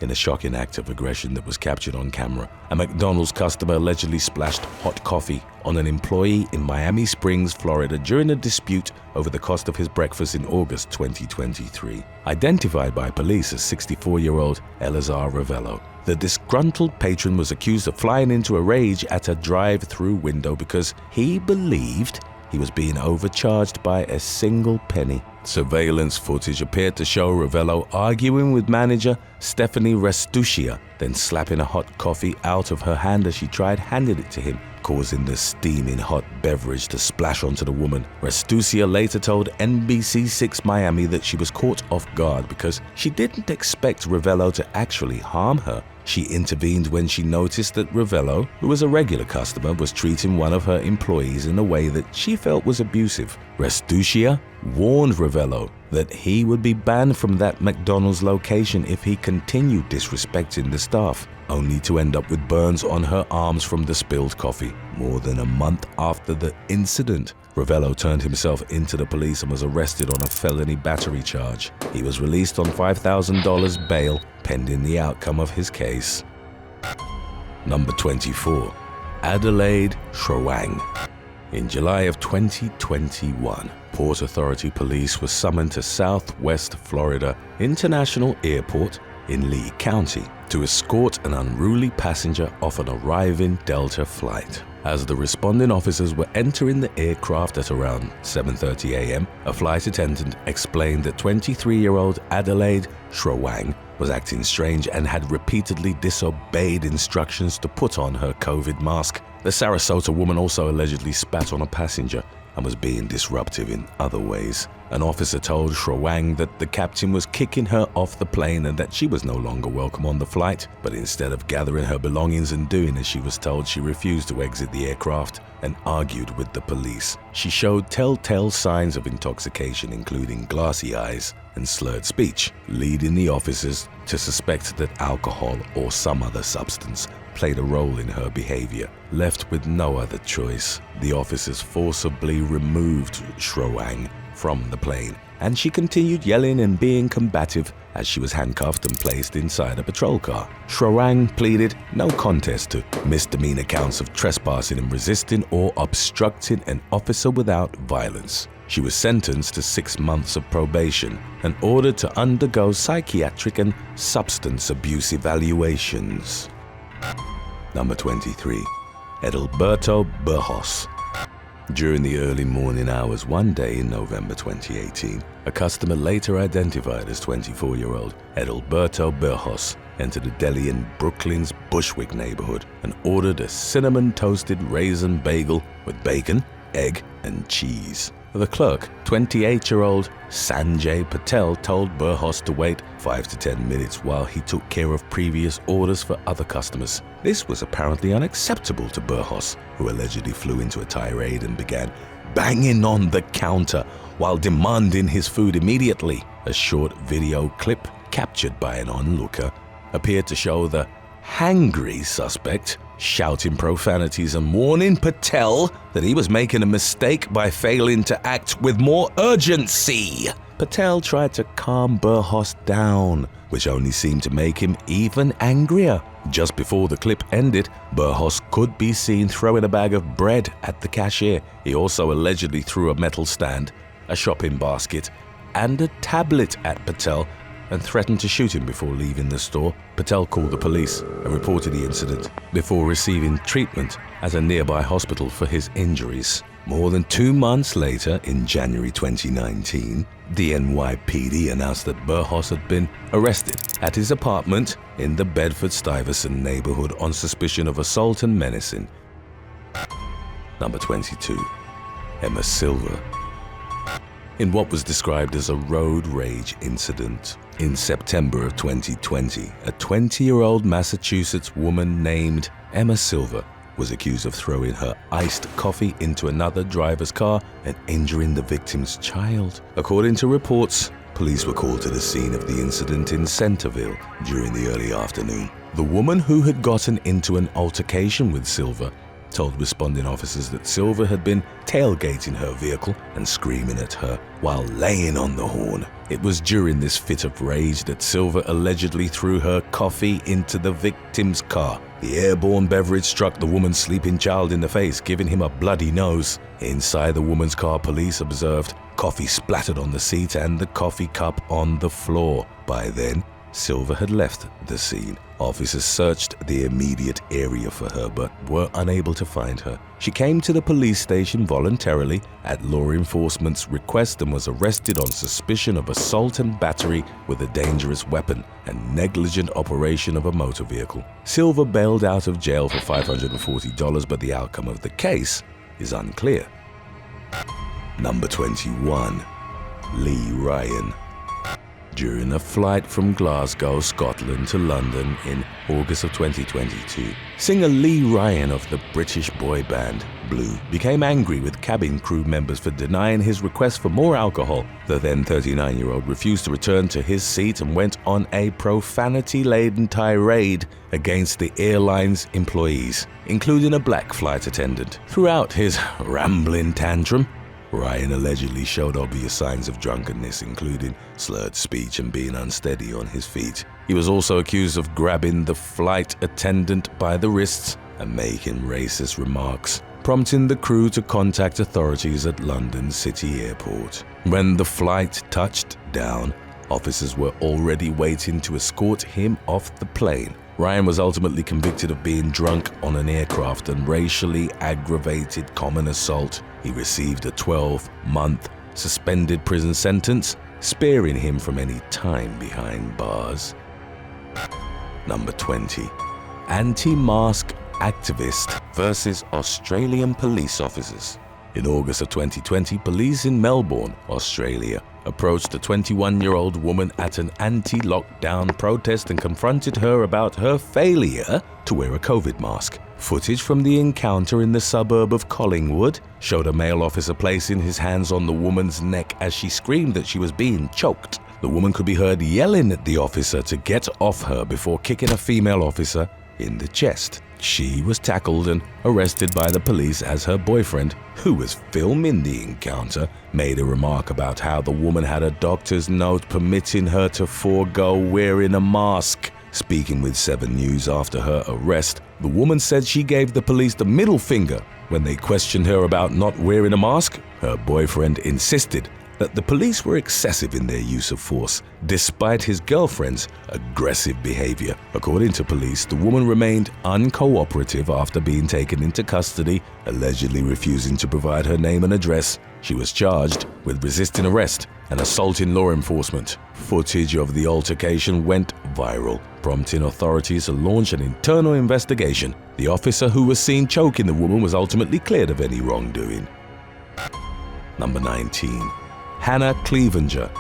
In a shocking act of aggression that was captured on camera, a McDonald's customer allegedly splashed hot coffee on an employee in Miami Springs, Florida during a dispute over the cost of his breakfast in August 2023. Identified by police as 64-year-old Elazar Ravello, the disgruntled patron was accused of flying into a rage at a drive-through window because he believed he was being overcharged by a single penny. Surveillance footage appeared to show Ravello arguing with manager Stephanie Restuccia, then slapping a hot coffee out of her hand as she tried handing it to him, causing the steaming hot beverage to splash onto the woman. Restuccia later told NBC6 Miami that she was caught off guard because she didn't expect Ravello to actually harm her. She intervened when she noticed that Ravello, who was a regular customer, was treating one of her employees in a way that she felt was abusive. Restuccia warned Ravello that he would be banned from that McDonald's location if he continued disrespecting the staff, only to end up with burns on her arms from the spilled coffee. More than a month after the incident, Ravello turned himself into the police and was arrested on a felony battery charge. He was released on $5,000 bail pending the outcome of his case. Number 24. Adelaide Schrawang. In July of 2021, Port Authority police were summoned to Southwest Florida International Airport in Lee County to escort an unruly passenger off an arriving Delta flight. As the responding officers were entering the aircraft at around 7:30 a.m., a flight attendant explained that 23-year-old Adelaide Schrawang was acting strange and had repeatedly disobeyed instructions to put on her COVID mask. The Sarasota woman also allegedly spat on a passenger and was being disruptive in other ways. An officer told Schrawang that the captain was kicking her off the plane and that she was no longer welcome on the flight, but instead of gathering her belongings and doing as she was told, she refused to exit the aircraft and argued with the police. She showed telltale signs of intoxication, including glassy eyes and slurred speech, leading the officers to suspect that alcohol or some other substance played a role in her behavior. Left with no other choice, the officers forcibly removed Schrawang from the plane, and she continued yelling and being combative as she was handcuffed and placed inside a patrol car. Schrawang pleaded no contest to misdemeanor counts of trespassing and resisting or obstructing an officer without violence. She was sentenced to 6 months of probation and ordered to undergo psychiatric and substance abuse evaluations. Number 23. Edilberto Burgos. During the early morning hours one day in November 2018, a customer later identified as 24-year-old Edilberto Burgos entered a deli in Brooklyn's Bushwick neighborhood and ordered a cinnamon-toasted raisin bagel with bacon, egg, and cheese. The clerk, 28-year-old Sanjay Patel, told Burgos to wait 5 to 10 minutes while he took care of previous orders for other customers. This was apparently unacceptable to Burgos, who allegedly flew into a tirade and began banging on the counter while demanding his food immediately. A short video clip captured by an onlooker appeared to show the hangry suspect shouting profanities and warning Patel that he was making a mistake by failing to act with more urgency. Patel tried to calm Burgos down, which only seemed to make him even angrier. Just before the clip ended, Burgos could be seen throwing a bag of bread at the cashier. He also allegedly threw a metal stand, a shopping basket, and a tablet at Patel and threatened to shoot him before leaving the store. Patel called the police and reported the incident before receiving treatment at a nearby hospital for his injuries. More than 2 months later, in January 2019, the NYPD announced that Burgos had been arrested at his apartment in the Bedford-Stuyvesant neighborhood on suspicion of assault and menacing. Number 22. Emma Silver. In what was described as a road rage incident in September of 2020, a 20-year-old Massachusetts woman named Emma Silver was accused of throwing her iced coffee into another driver's car and injuring the victim's child. According to reports, police were called to the scene of the incident in Centerville during the early afternoon. The woman, who had gotten into an altercation with Silver, told responding officers that Silver had been tailgating her vehicle and screaming at her while laying on the horn. It was during this fit of rage that Silver allegedly threw her coffee into the victim's car. The airborne beverage struck the woman's sleeping child in the face, giving him a bloody nose. Inside the woman's car, police observed coffee splattered on the seat and the coffee cup on the floor. By then, Silver had left the scene. Officers searched the immediate area for her but were unable to find her. She came to the police station voluntarily at law enforcement's request and was arrested on suspicion of assault and battery with a dangerous weapon and negligent operation of a motor vehicle. Silver bailed out of jail for $540, but the outcome of the case is unclear. Number 21. Lee Ryan. During a flight from Glasgow, Scotland to London in August of 2022, singer Lee Ryan of the British boy band Blue became angry with cabin crew members for denying his request for more alcohol. The then 39-year-old refused to return to his seat and went on a profanity-laden tirade against the airline's employees, including a black flight attendant. Throughout his rambling tantrum, Ryan allegedly showed obvious signs of drunkenness, including slurred speech and being unsteady on his feet. He was also accused of grabbing the flight attendant by the wrists and making racist remarks, prompting the crew to contact authorities at London City Airport. When the flight touched down, officers were already waiting to escort him off the plane. Ryan was ultimately convicted of being drunk on an aircraft and racially aggravated common assault. He received a 12-month suspended prison sentence, sparing him from any time behind bars. Number 20. Anti-mask activist versus Australian police officers. In August of 2020, police in Melbourne, Australia, approached a 21-year-old woman at an anti-lockdown protest and confronted her about her failure to wear a COVID mask. Footage from the encounter in the suburb of Collingwood showed a male officer placing his hands on the woman's neck as she screamed that she was being choked. The woman could be heard yelling at the officer to get off her before kicking a female officer in the chest. She was tackled and arrested by the police as her boyfriend, who was filming the encounter, made a remark about how the woman had a doctor's note permitting her to forego wearing a mask. Speaking with 7 News after her arrest, the woman said she gave the police the middle finger when they questioned her about not wearing a mask. Her boyfriend insisted that the police were excessive in their use of force, despite his girlfriend's aggressive behavior. According to police, the woman remained uncooperative after being taken into custody, allegedly refusing to provide her name and address. She was charged with resisting arrest and assaulting law enforcement. Footage of the altercation went viral, prompting authorities to launch an internal investigation. The officer who was seen choking the woman was ultimately cleared of any wrongdoing. Number 19. Hannah Clevenger.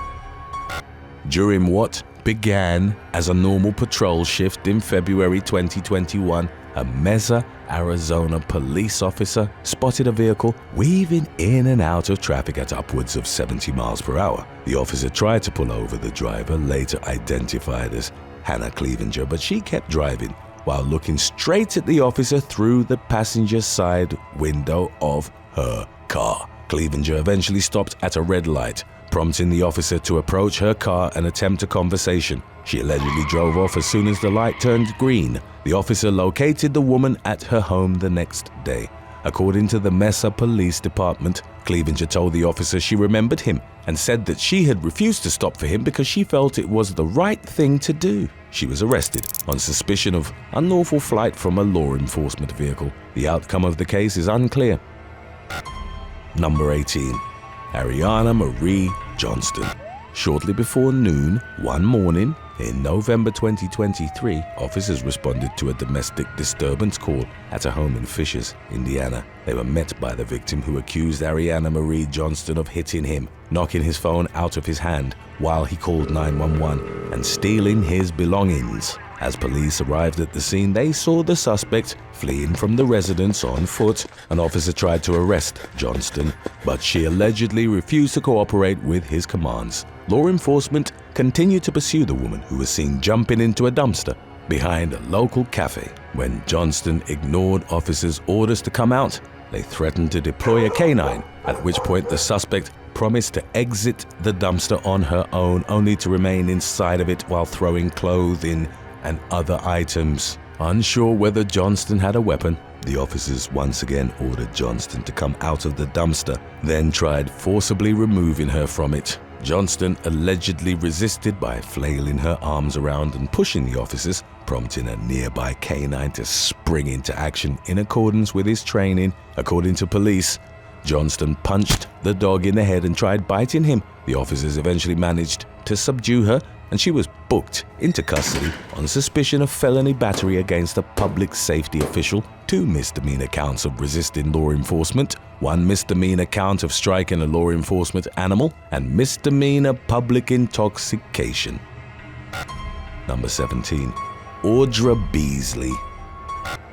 During what began as a normal patrol shift in February 2021, a Mesa, Arizona police officer spotted a vehicle weaving in and out of traffic at upwards of 70 miles per hour. The officer tried to pull over the driver, later identified as Hannah Clevenger, but she kept driving while looking straight at the officer through the passenger side window of her car. Clevenger eventually stopped at a red light, prompting the officer to approach her car and attempt a conversation. She allegedly drove off as soon as the light turned green. The officer located the woman at her home the next day. According to the Mesa Police Department, Clevenger told the officer she remembered him and said that she had refused to stop for him because she felt it was the right thing to do. She was arrested on suspicion of unlawful flight from a law enforcement vehicle. The outcome of the case is unclear. Number 18. Ariana Marie Johnston. Shortly before noon one morning in November 2023, officers responded to a domestic disturbance call at a home in Fishers, Indiana. They were met by the victim, who accused Ariana Marie Johnston of hitting him, knocking his phone out of his hand while he called 911, and stealing his belongings. As police arrived at the scene, they saw the suspect fleeing from the residence on foot. An officer tried to arrest Johnston, but she allegedly refused to cooperate with his commands. Law enforcement continued to pursue the woman, who was seen jumping into a dumpster behind a local cafe. When Johnston ignored officers' orders to come out, they threatened to deploy a canine, at which point the suspect promised to exit the dumpster on her own, only to remain inside of it while throwing clothing and other items. Unsure whether Johnston had a weapon, the officers once again ordered Johnston to come out of the dumpster, then tried forcibly removing her from it. Johnston allegedly resisted by flailing her arms around and pushing the officers, prompting a nearby canine to spring into action in accordance with his training. According to police, Johnston punched the dog in the head and tried biting him. The officers eventually managed to subdue her, and she was booked into custody on suspicion of felony battery against a public safety official, 2 misdemeanor counts of resisting law enforcement, 1 misdemeanor count of striking a law enforcement animal, and misdemeanor public intoxication. Number 17. Audra Beasley.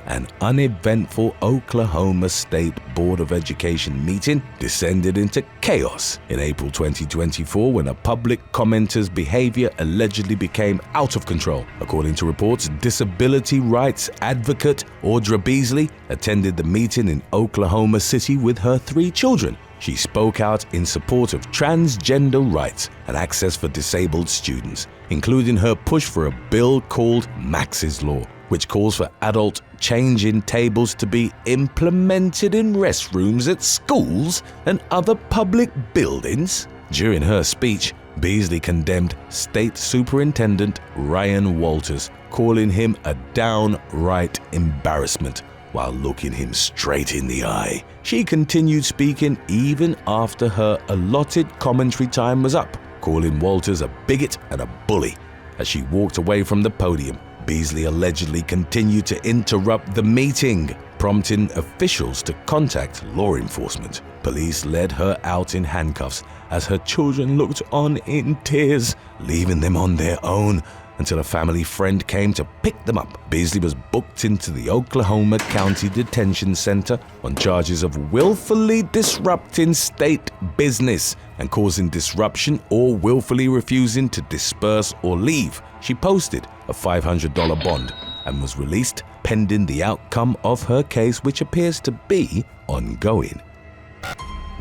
An uneventful Oklahoma State Board of Education meeting descended into chaos in April 2024 when a public commenter's behavior allegedly became out of control. According to reports, disability rights advocate Audra Beasley attended the meeting in Oklahoma City with her 3 children. She spoke out in support of transgender rights and access for disabled students, including her push for a bill called Max's Law, which calls for adult changing tables to be implemented in restrooms at schools and other public buildings. During her speech, Beasley condemned State Superintendent Ryan Walters, calling him a downright embarrassment while looking him straight in the eye. She continued speaking even after her allotted commentary time was up, calling Walters a bigot and a bully. As she walked away from the podium, Beasley allegedly continued to interrupt the meeting, prompting officials to contact law enforcement. Police led her out in handcuffs as her children looked on in tears, leaving them on their own until a family friend came to pick them up. Beasley was booked into the Oklahoma County Detention Center on charges of willfully disrupting state business and causing disruption or willfully refusing to disperse or leave. She posted a $500 bond and was released pending the outcome of her case, which appears to be ongoing.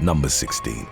Number 16.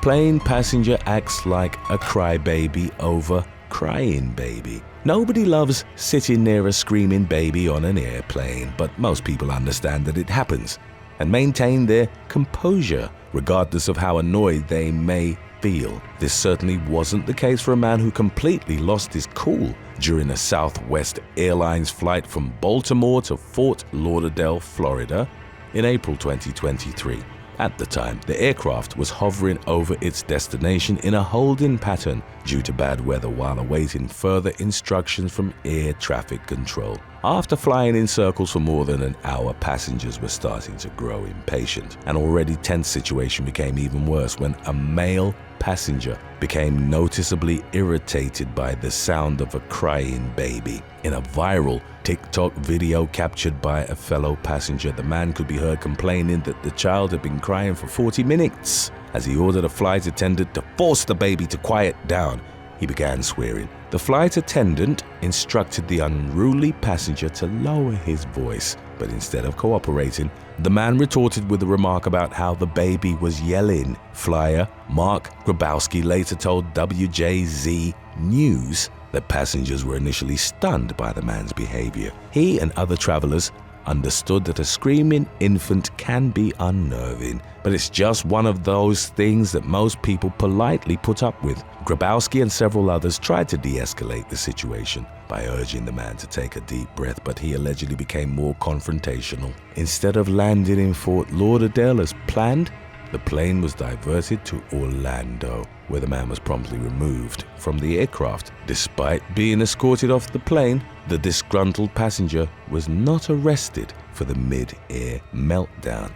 Plane passenger acts like a crybaby over crying baby. Nobody loves sitting near a screaming baby on an airplane, but most people understand that it happens and maintain their composure regardless of how annoyed they may feel. This certainly wasn't the case for a man who completely lost his cool during a Southwest Airlines flight from Baltimore to Fort Lauderdale, Florida in April 2023. At the time, the aircraft was hovering over its destination in a holding pattern due to bad weather while awaiting further instructions from air traffic control. After flying in circles for more than an hour, passengers were starting to grow impatient. An already tense situation became even worse when a male passenger became noticeably irritated by the sound of a crying baby. In a viral TikTok video captured by a fellow passenger, the man could be heard complaining that the child had been crying for 40 minutes. As he ordered a flight attendant to force the baby to quiet down, he began swearing. The flight attendant instructed the unruly passenger to lower his voice, but instead of cooperating, the man retorted with a remark about how the baby was yelling. Flyer Mark Grabowski later told WJZ News that passengers were initially stunned by the man's behavior. He and other travelers understood that a screaming infant can be unnerving, but it's just one of those things that most people politely put up with. Grabowski and several others tried to de-escalate the situation by urging the man to take a deep breath, but he allegedly became more confrontational. Instead of landing in Fort Lauderdale as planned, the plane was diverted to Orlando, where the man was promptly removed from the aircraft. Despite being escorted off the plane, the disgruntled passenger was not arrested for the mid-air meltdown.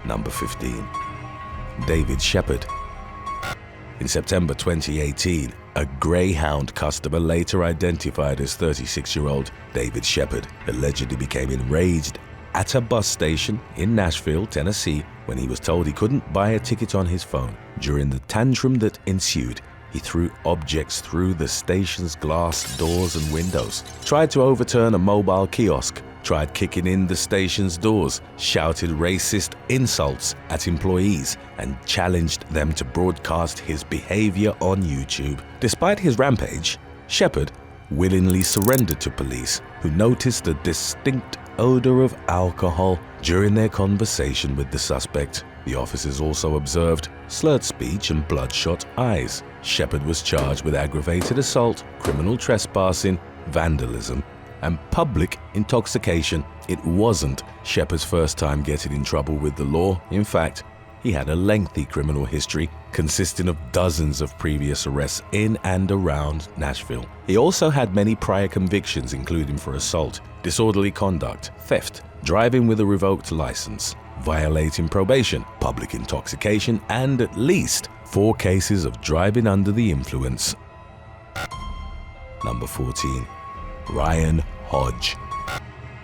Number 15. David Shepard. In September 2018, a Greyhound customer, later identified as 36-year-old David Shepard, allegedly became enraged at a bus station in Nashville, Tennessee, when he was told he couldn't buy a ticket on his phone. During the tantrum that ensued, He threw objects through the station's glass doors and windows, tried to overturn a mobile kiosk, tried kicking in the station's doors, shouted racist insults at employees, and challenged them to broadcast his behavior on YouTube. Despite his rampage, Shepard willingly surrendered to police, who noticed a distinct odor of alcohol during their conversation with the suspect. The officers also observed slurred speech and bloodshot eyes. Shepard was charged with aggravated assault, criminal trespassing, vandalism, and public intoxication. It wasn't Shepard's first time getting in trouble with the law. In fact, he had a lengthy criminal history consisting of dozens of previous arrests in and around Nashville. He also had many prior convictions, including for assault, disorderly conduct, theft, driving with a revoked license, violating probation, public intoxication, and at least 4 cases of driving under the influence. Number 14. Ryan Hodge.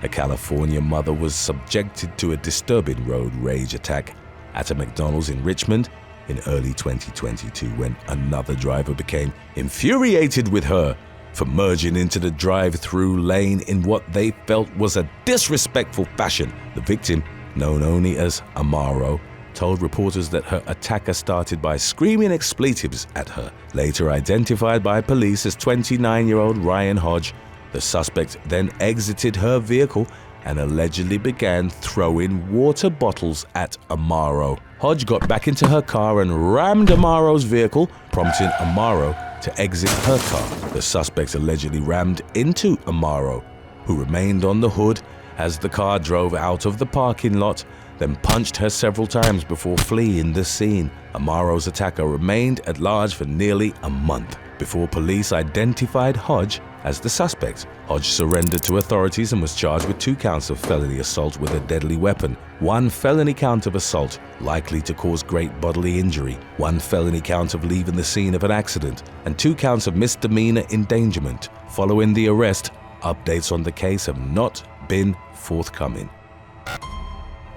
A California mother was subjected to a disturbing road rage attack at a McDonald's in Richmond in early 2022 when another driver became infuriated with her for merging into the drive-through lane in what they felt was a disrespectful fashion. The victim, known only as Amaro, told reporters that her attacker started by screaming expletives at her. Later identified by police as 29-year-old Ryan Hodge, the suspect then exited her vehicle and allegedly began throwing water bottles at Amaro. Hodge got back into her car and rammed Amaro's vehicle, prompting Amaro to exit her car. The suspect allegedly rammed into Amaro, who remained on the hood as the car drove out of the parking lot, then punched her several times before fleeing the scene. Amaro's attacker remained at large for nearly a month before police identified Hodge as the suspect. Hodge surrendered to authorities and was charged with 2 counts of felony assault with a deadly weapon, 1 felony count of assault likely to cause great bodily injury, 1 felony count of leaving the scene of an accident, and 2 counts of misdemeanor endangerment. Following the arrest, updates on the case have not been forthcoming.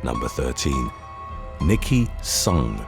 Number 13. Nikki Sung.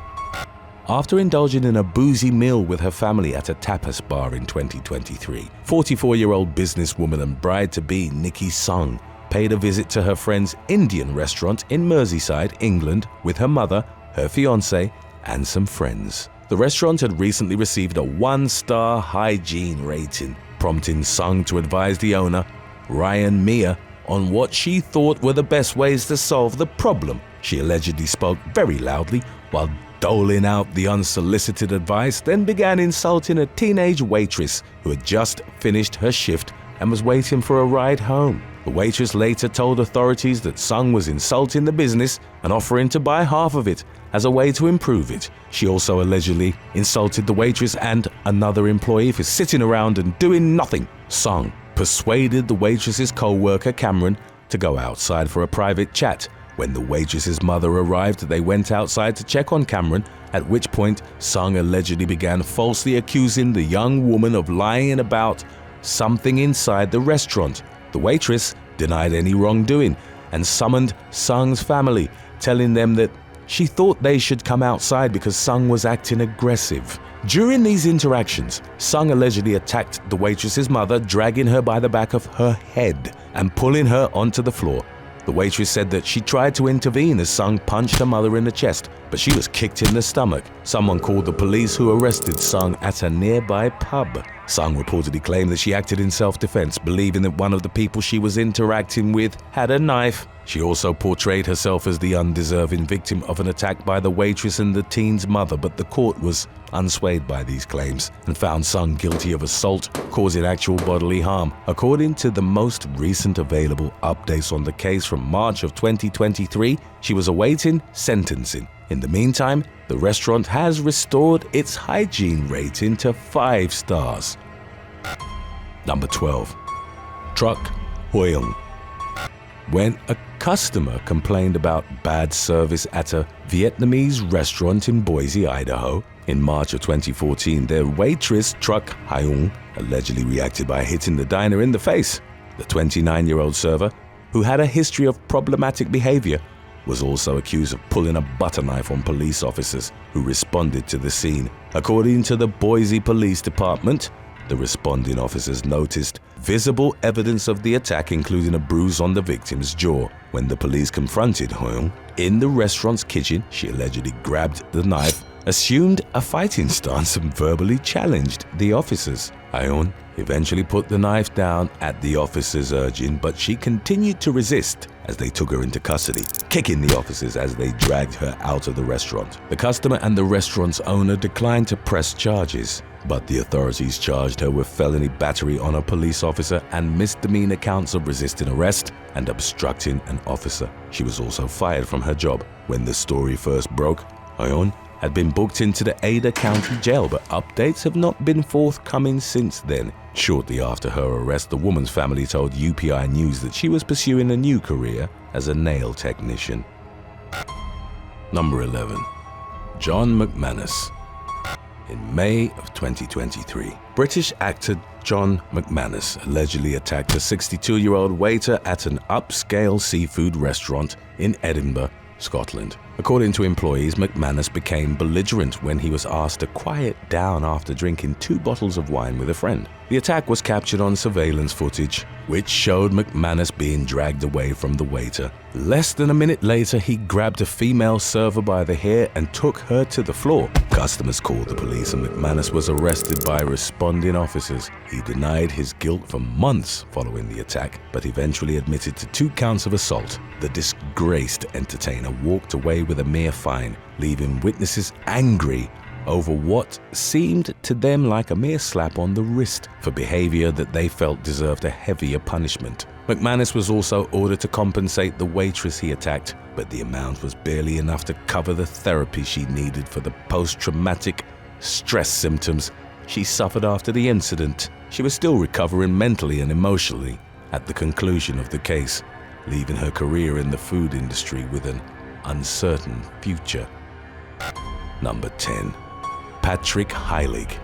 After indulging in a boozy meal with her family at a tapas bar in 2023, 44-year-old businesswoman and bride-to-be Nikki Sung paid a visit to her friend's Indian restaurant in Merseyside, England, with her mother, her fiancé, and some friends. The restaurant had recently received a 1-star hygiene rating, prompting Sung to advise the owner, Ryan Mia, on what she thought were the best ways to solve the problem. She allegedly spoke very loudly while doling out the unsolicited advice, then began insulting a teenage waitress who had just finished her shift and was waiting for a ride home. The waitress later told authorities that Sung was insulting the business and offering to buy half of it as a way to improve it. She also allegedly insulted the waitress and another employee for sitting around and doing nothing. Sung persuaded the waitress's co-worker Cameron to go outside for a private chat. When the waitress's mother arrived, they went outside to check on Cameron, at which point Sung allegedly began falsely accusing the young woman of lying about something inside the restaurant. The waitress denied any wrongdoing and summoned Sung's family, telling them that she thought they should come outside because Sung was acting aggressive. During these interactions, Sung allegedly attacked the waitress's mother, dragging her by the back of her head and pulling her onto the floor. The waitress said that she tried to intervene as Sung punched her mother in the chest, but she was kicked in the stomach. Someone called the police, who arrested Sung at a nearby pub. Sung reportedly claimed that she acted in self-defense, believing that one of the people she was interacting with had a knife. She also portrayed herself as the undeserving victim of an attack by the waitress and the teen's mother, but the court was unswayed by these claims and found Sung guilty of assault causing actual bodily harm. According to the most recent available updates on the case from March of 2023, she was awaiting sentencing. In the meantime, the restaurant has restored its hygiene rating to 5 stars. Number 12. Truc Hoyong. When a customer complained about bad service at a Vietnamese restaurant in Boise, Idaho, in March of 2014, their waitress, Truc Hoyong, allegedly reacted by hitting the diner in the face. The 29-year-old server, who had a history of problematic behavior, was also accused of pulling a butter knife on police officers who responded to the scene. According to the Boise Police Department, the responding officers noticed visible evidence of the attack, including a bruise on the victim's jaw. When the police confronted Hoon in the restaurant's kitchen, she allegedly grabbed the knife, assumed a fighting stance, and verbally challenged the officers. Hoon eventually put the knife down at the officers' urging, but she continued to resist as they took her into custody, kicking the officers as they dragged her out of the restaurant. The customer and the restaurant's owner declined to press charges, but the authorities charged her with felony battery on a police officer and misdemeanor counts of resisting arrest and obstructing an officer. She was also fired from her job. When the story first broke, Hoon had been booked into the Ada County Jail, but updates have not been forthcoming since then. Shortly after her arrest, the woman's family told UPI News that she was pursuing a new career as a nail technician. Number 11. John McManus. In May of 2023, British actor John McManus allegedly attacked a 62-year-old waiter at an upscale seafood restaurant in Edinburgh, Scotland. According to employees, McManus became belligerent when he was asked to quiet down after drinking 2 bottles of wine with a friend. The attack was captured on surveillance footage, which showed McManus being dragged away from the waiter. Less than a minute later, he grabbed a female server by the hair and took her to the floor. Customers called the police and McManus was arrested by responding officers. He denied his guilt for months following the attack, but eventually admitted to 2 counts of assault. The disgraced entertainer walked away with a mere fine, leaving witnesses angry over what seemed to them like a mere slap on the wrist for behavior that they felt deserved a heavier punishment. McManus was also ordered to compensate the waitress he attacked, but the amount was barely enough to cover the therapy she needed for the post-traumatic stress symptoms she suffered after the incident. She was still recovering mentally and emotionally at the conclusion of the case, leaving her career in the food industry with an uncertain future. Number 10. Patrick Heilig.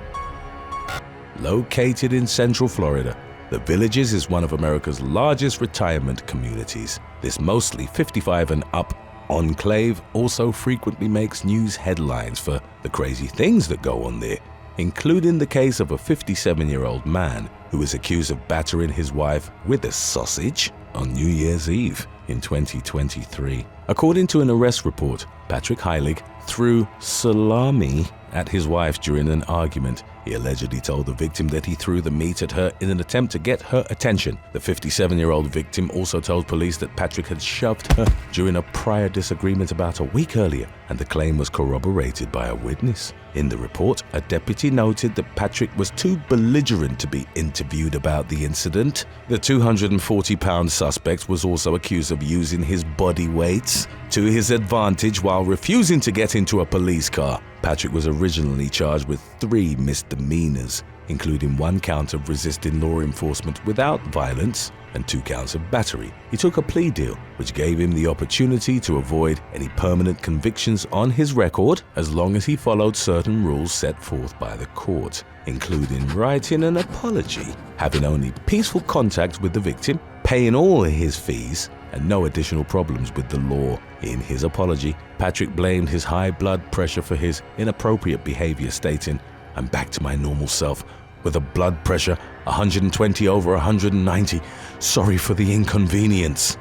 Located in Central Florida, The Villages is one of America's largest retirement communities. This mostly 55 and up enclave also frequently makes news headlines for the crazy things that go on there, including the case of a 57-year-old man who was accused of battering his wife with a sausage on New Year's Eve in 2023. According to an arrest report, Patrick Heilig threw salami at his wife during an argument. He allegedly told the victim that he threw the meat at her in an attempt to get her attention. The 57-year-old victim also told police that Patrick had shoved her during a prior disagreement about a week earlier, and the claim was corroborated by a witness. In the report, a deputy noted that Patrick was too belligerent to be interviewed about the incident. The 240-pound suspect was also accused of using his body weight to his advantage while refusing to get into a police car. Patrick was originally charged with 3 misdemeanors, including 1 count of resisting law enforcement without violence and 2 counts of battery. He took a plea deal, which gave him the opportunity to avoid any permanent convictions on his record as long as he followed certain rules set forth by the court, including writing an apology, having only peaceful contact with the victim, paying all his fees, and no additional problems with the law. In his apology, Patrick blamed his high blood pressure for his inappropriate behavior, stating, "I'm back to my normal self with a blood pressure 120 over 190. Sorry for the inconvenience."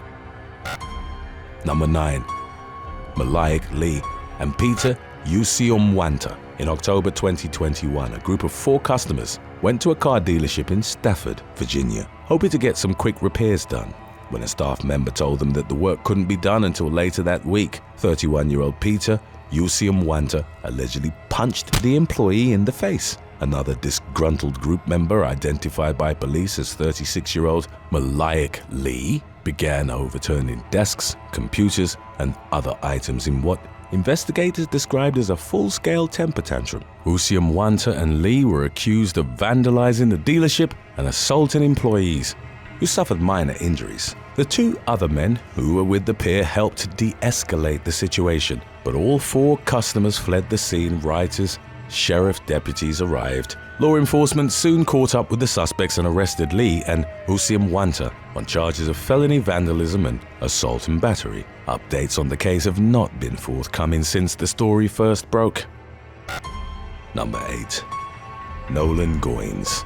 Number 9. Malaik Lee and Peter Usiomwanta. In October 2021, a group of 4 customers went to a car dealership in Stafford, Virginia, hoping to get some quick repairs done. When a staff member told them that the work couldn't be done until later that week, 31-year-old Peter Usiomwanta allegedly punched the employee in the face. Another disgruntled group member, identified by police as 36-year-old Malaik Lee, began overturning desks, computers, and other items in what investigators described as a full-scale temper tantrum. Usiomwanta and Lee were accused of vandalizing the dealership and assaulting employees, who suffered minor injuries. The 2 other men who were with the pair helped de-escalate the situation, but all 4 customers fled the scene right as sheriff deputies arrived. Law enforcement soon caught up with the suspects and arrested Lee and Usiomwanta on charges of felony vandalism and assault and battery. Updates on the case have not been forthcoming since the story first broke. Number 8. Nolan Goines.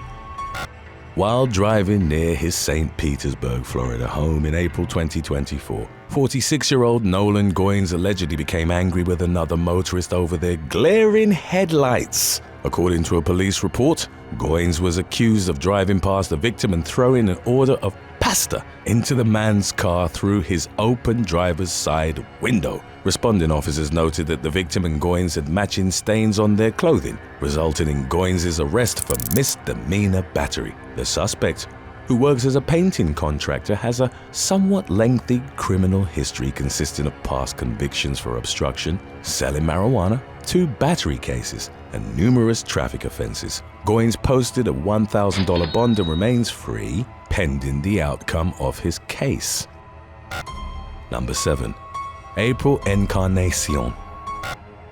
While driving near his St. Petersburg, Florida home in April 2024, 46-year-old Nolan Goines allegedly became angry with another motorist over their glaring headlights. According to a police report, Goines was accused of driving past the victim and throwing an order of pasta into the man's car through his open driver's side window. Responding officers noted that the victim and Goines had matching stains on their clothing, resulting in Goines' arrest for misdemeanor battery. The suspect, who works as a painting contractor, has a somewhat lengthy criminal history consisting of past convictions for obstruction, selling marijuana, 2 battery cases, and numerous traffic offenses. Goines posted a $1,000 bond and remains free, pending the outcome of his case. Number 7. April Encarnacion.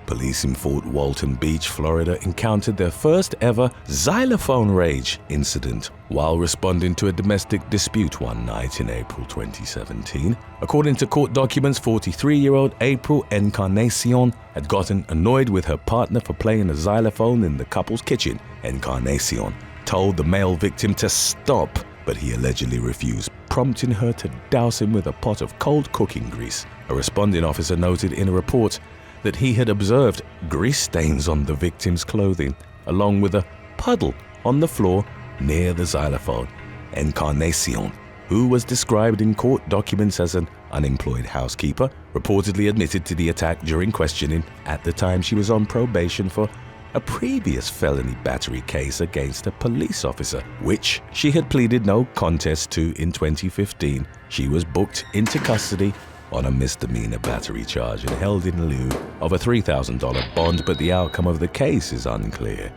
Police in Fort Walton Beach, Florida encountered their first ever xylophone rage incident while responding to a domestic dispute one night in April 2017. According to court documents, 43-year-old April Encarnacion had gotten annoyed with her partner for playing a xylophone in the couple's kitchen. Encarnacion told the male victim to stop, but he allegedly refused, prompting her to douse him with a pot of cold cooking grease. A responding officer noted in a report that he had observed grease stains on the victim's clothing, along with a puddle on the floor near the xylophone. Encarnacion, who was described in court documents as an unemployed housekeeper, reportedly admitted to the attack during questioning. At the time, she was on probation for a previous felony battery case against a police officer, which she had pleaded no contest to in 2015. She was booked into custody on a misdemeanor battery charge and held in lieu of a $3,000 bond, but the outcome of the case is unclear.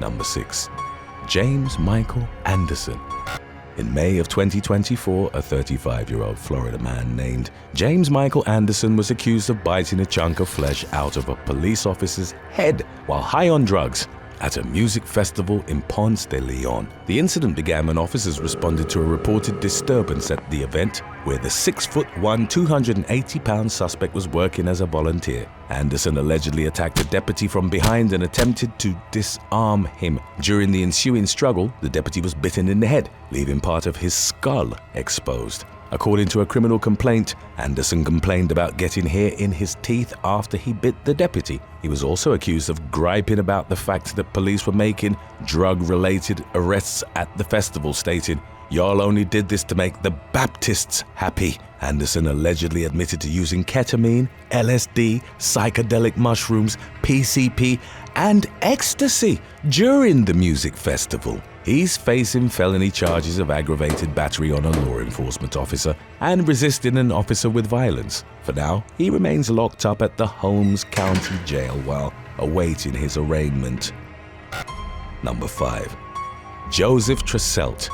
Number 6. James Michael Anderson. In May of 2024, a 35-year-old Florida man named James Michael Anderson was accused of biting a chunk of flesh out of a police officer's head while high on drugs at a music festival in Ponce de Leon. The incident began when officers responded to a reported disturbance at the event where the 6'1", 280-pound suspect was working as a volunteer. Anderson allegedly attacked a deputy from behind and attempted to disarm him. During the ensuing struggle, the deputy was bitten in the head, leaving part of his skull exposed. According to a criminal complaint, Anderson complained about getting hair in his teeth after he bit the deputy. He was also accused of griping about the fact that police were making drug-related arrests at the festival, stating, "Y'all only did this to make the Baptists happy." Anderson allegedly admitted to using ketamine, LSD, psychedelic mushrooms, PCP, and ecstasy during the music festival. He's facing felony charges of aggravated battery on a law enforcement officer and resisting an officer with violence. For now, he remains locked up at the Holmes County Jail while awaiting his arraignment. Number 5. Joseph Tresselt.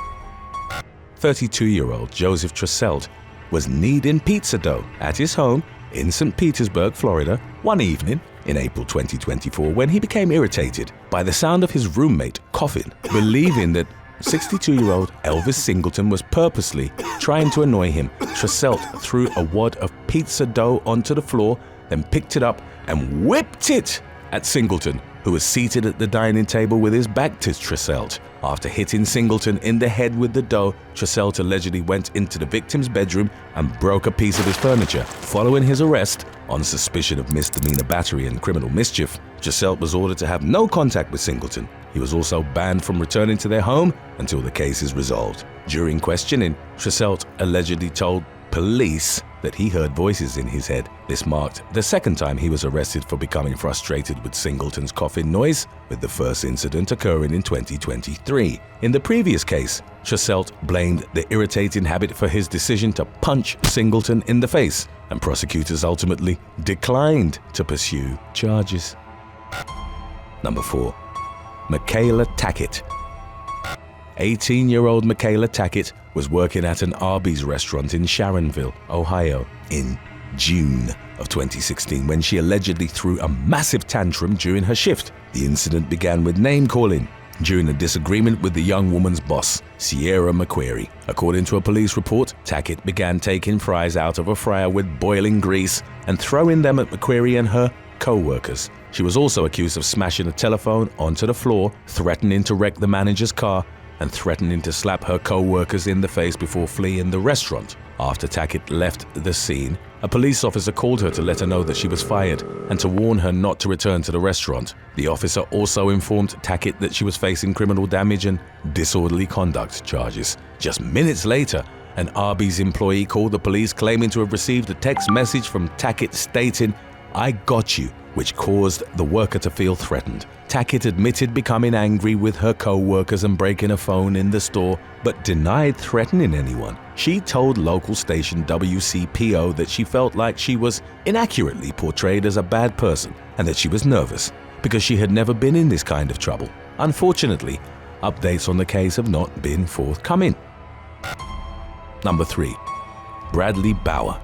32-year-old Joseph Tresselt was kneading pizza dough at his home in St. Petersburg, Florida, one evening in April 2024 when he became irritated by the sound of his roommate coughing, believing that 62-year-old Elvis Singleton was purposely trying to annoy him. Tresselt threw a wad of pizza dough onto the floor, then picked it up and whipped it at Singleton, who was seated at the dining table with his back to Tresselt. After hitting Singleton in the head with the dough, Tresselt allegedly went into the victim's bedroom and broke a piece of his furniture. Following his arrest on suspicion of misdemeanor battery and criminal mischief, Tresselt was ordered to have no contact with Singleton. He was also banned from returning to their home until the case is resolved. During questioning, Tresselt allegedly told police that he heard voices in his head. This marked the second time he was arrested for becoming frustrated with Singleton's coughing noise, with the first incident occurring in 2023. In the previous case, Tresselt blamed the irritating habit for his decision to punch Singleton in the face, and prosecutors ultimately declined to pursue charges. Number 4. Michaela Tackett. 18-year-old Michaela Tackett was working at an Arby's restaurant in Sharonville, Ohio, in June of 2016 when she allegedly threw a massive tantrum during her shift. The incident began with name-calling, during a disagreement with the young woman's boss, Sierra McQuarrie. According to a police report, Tackett began taking fries out of a fryer with boiling grease and throwing them at McQuarrie and her co-workers. She was also accused of smashing a telephone onto the floor, threatening to wreck the manager's car, and threatening to slap her co-workers in the face before fleeing the restaurant. After Tackett left the scene, a police officer called her to let her know that she was fired and to warn her not to return to the restaurant. The officer also informed Tackett that she was facing criminal damage and disorderly conduct charges. Just minutes later, an Arby's employee called the police claiming to have received a text message from Tackett stating, "I got you," which caused the worker to feel threatened. Tackett admitted becoming angry with her co-workers and breaking a phone in the store, but denied threatening anyone. She told local station WCPO that she felt like she was inaccurately portrayed as a bad person and that she was nervous because she had never been in this kind of trouble. Unfortunately, updates on the case have not been forthcoming. Number 3. Bradley Bauer.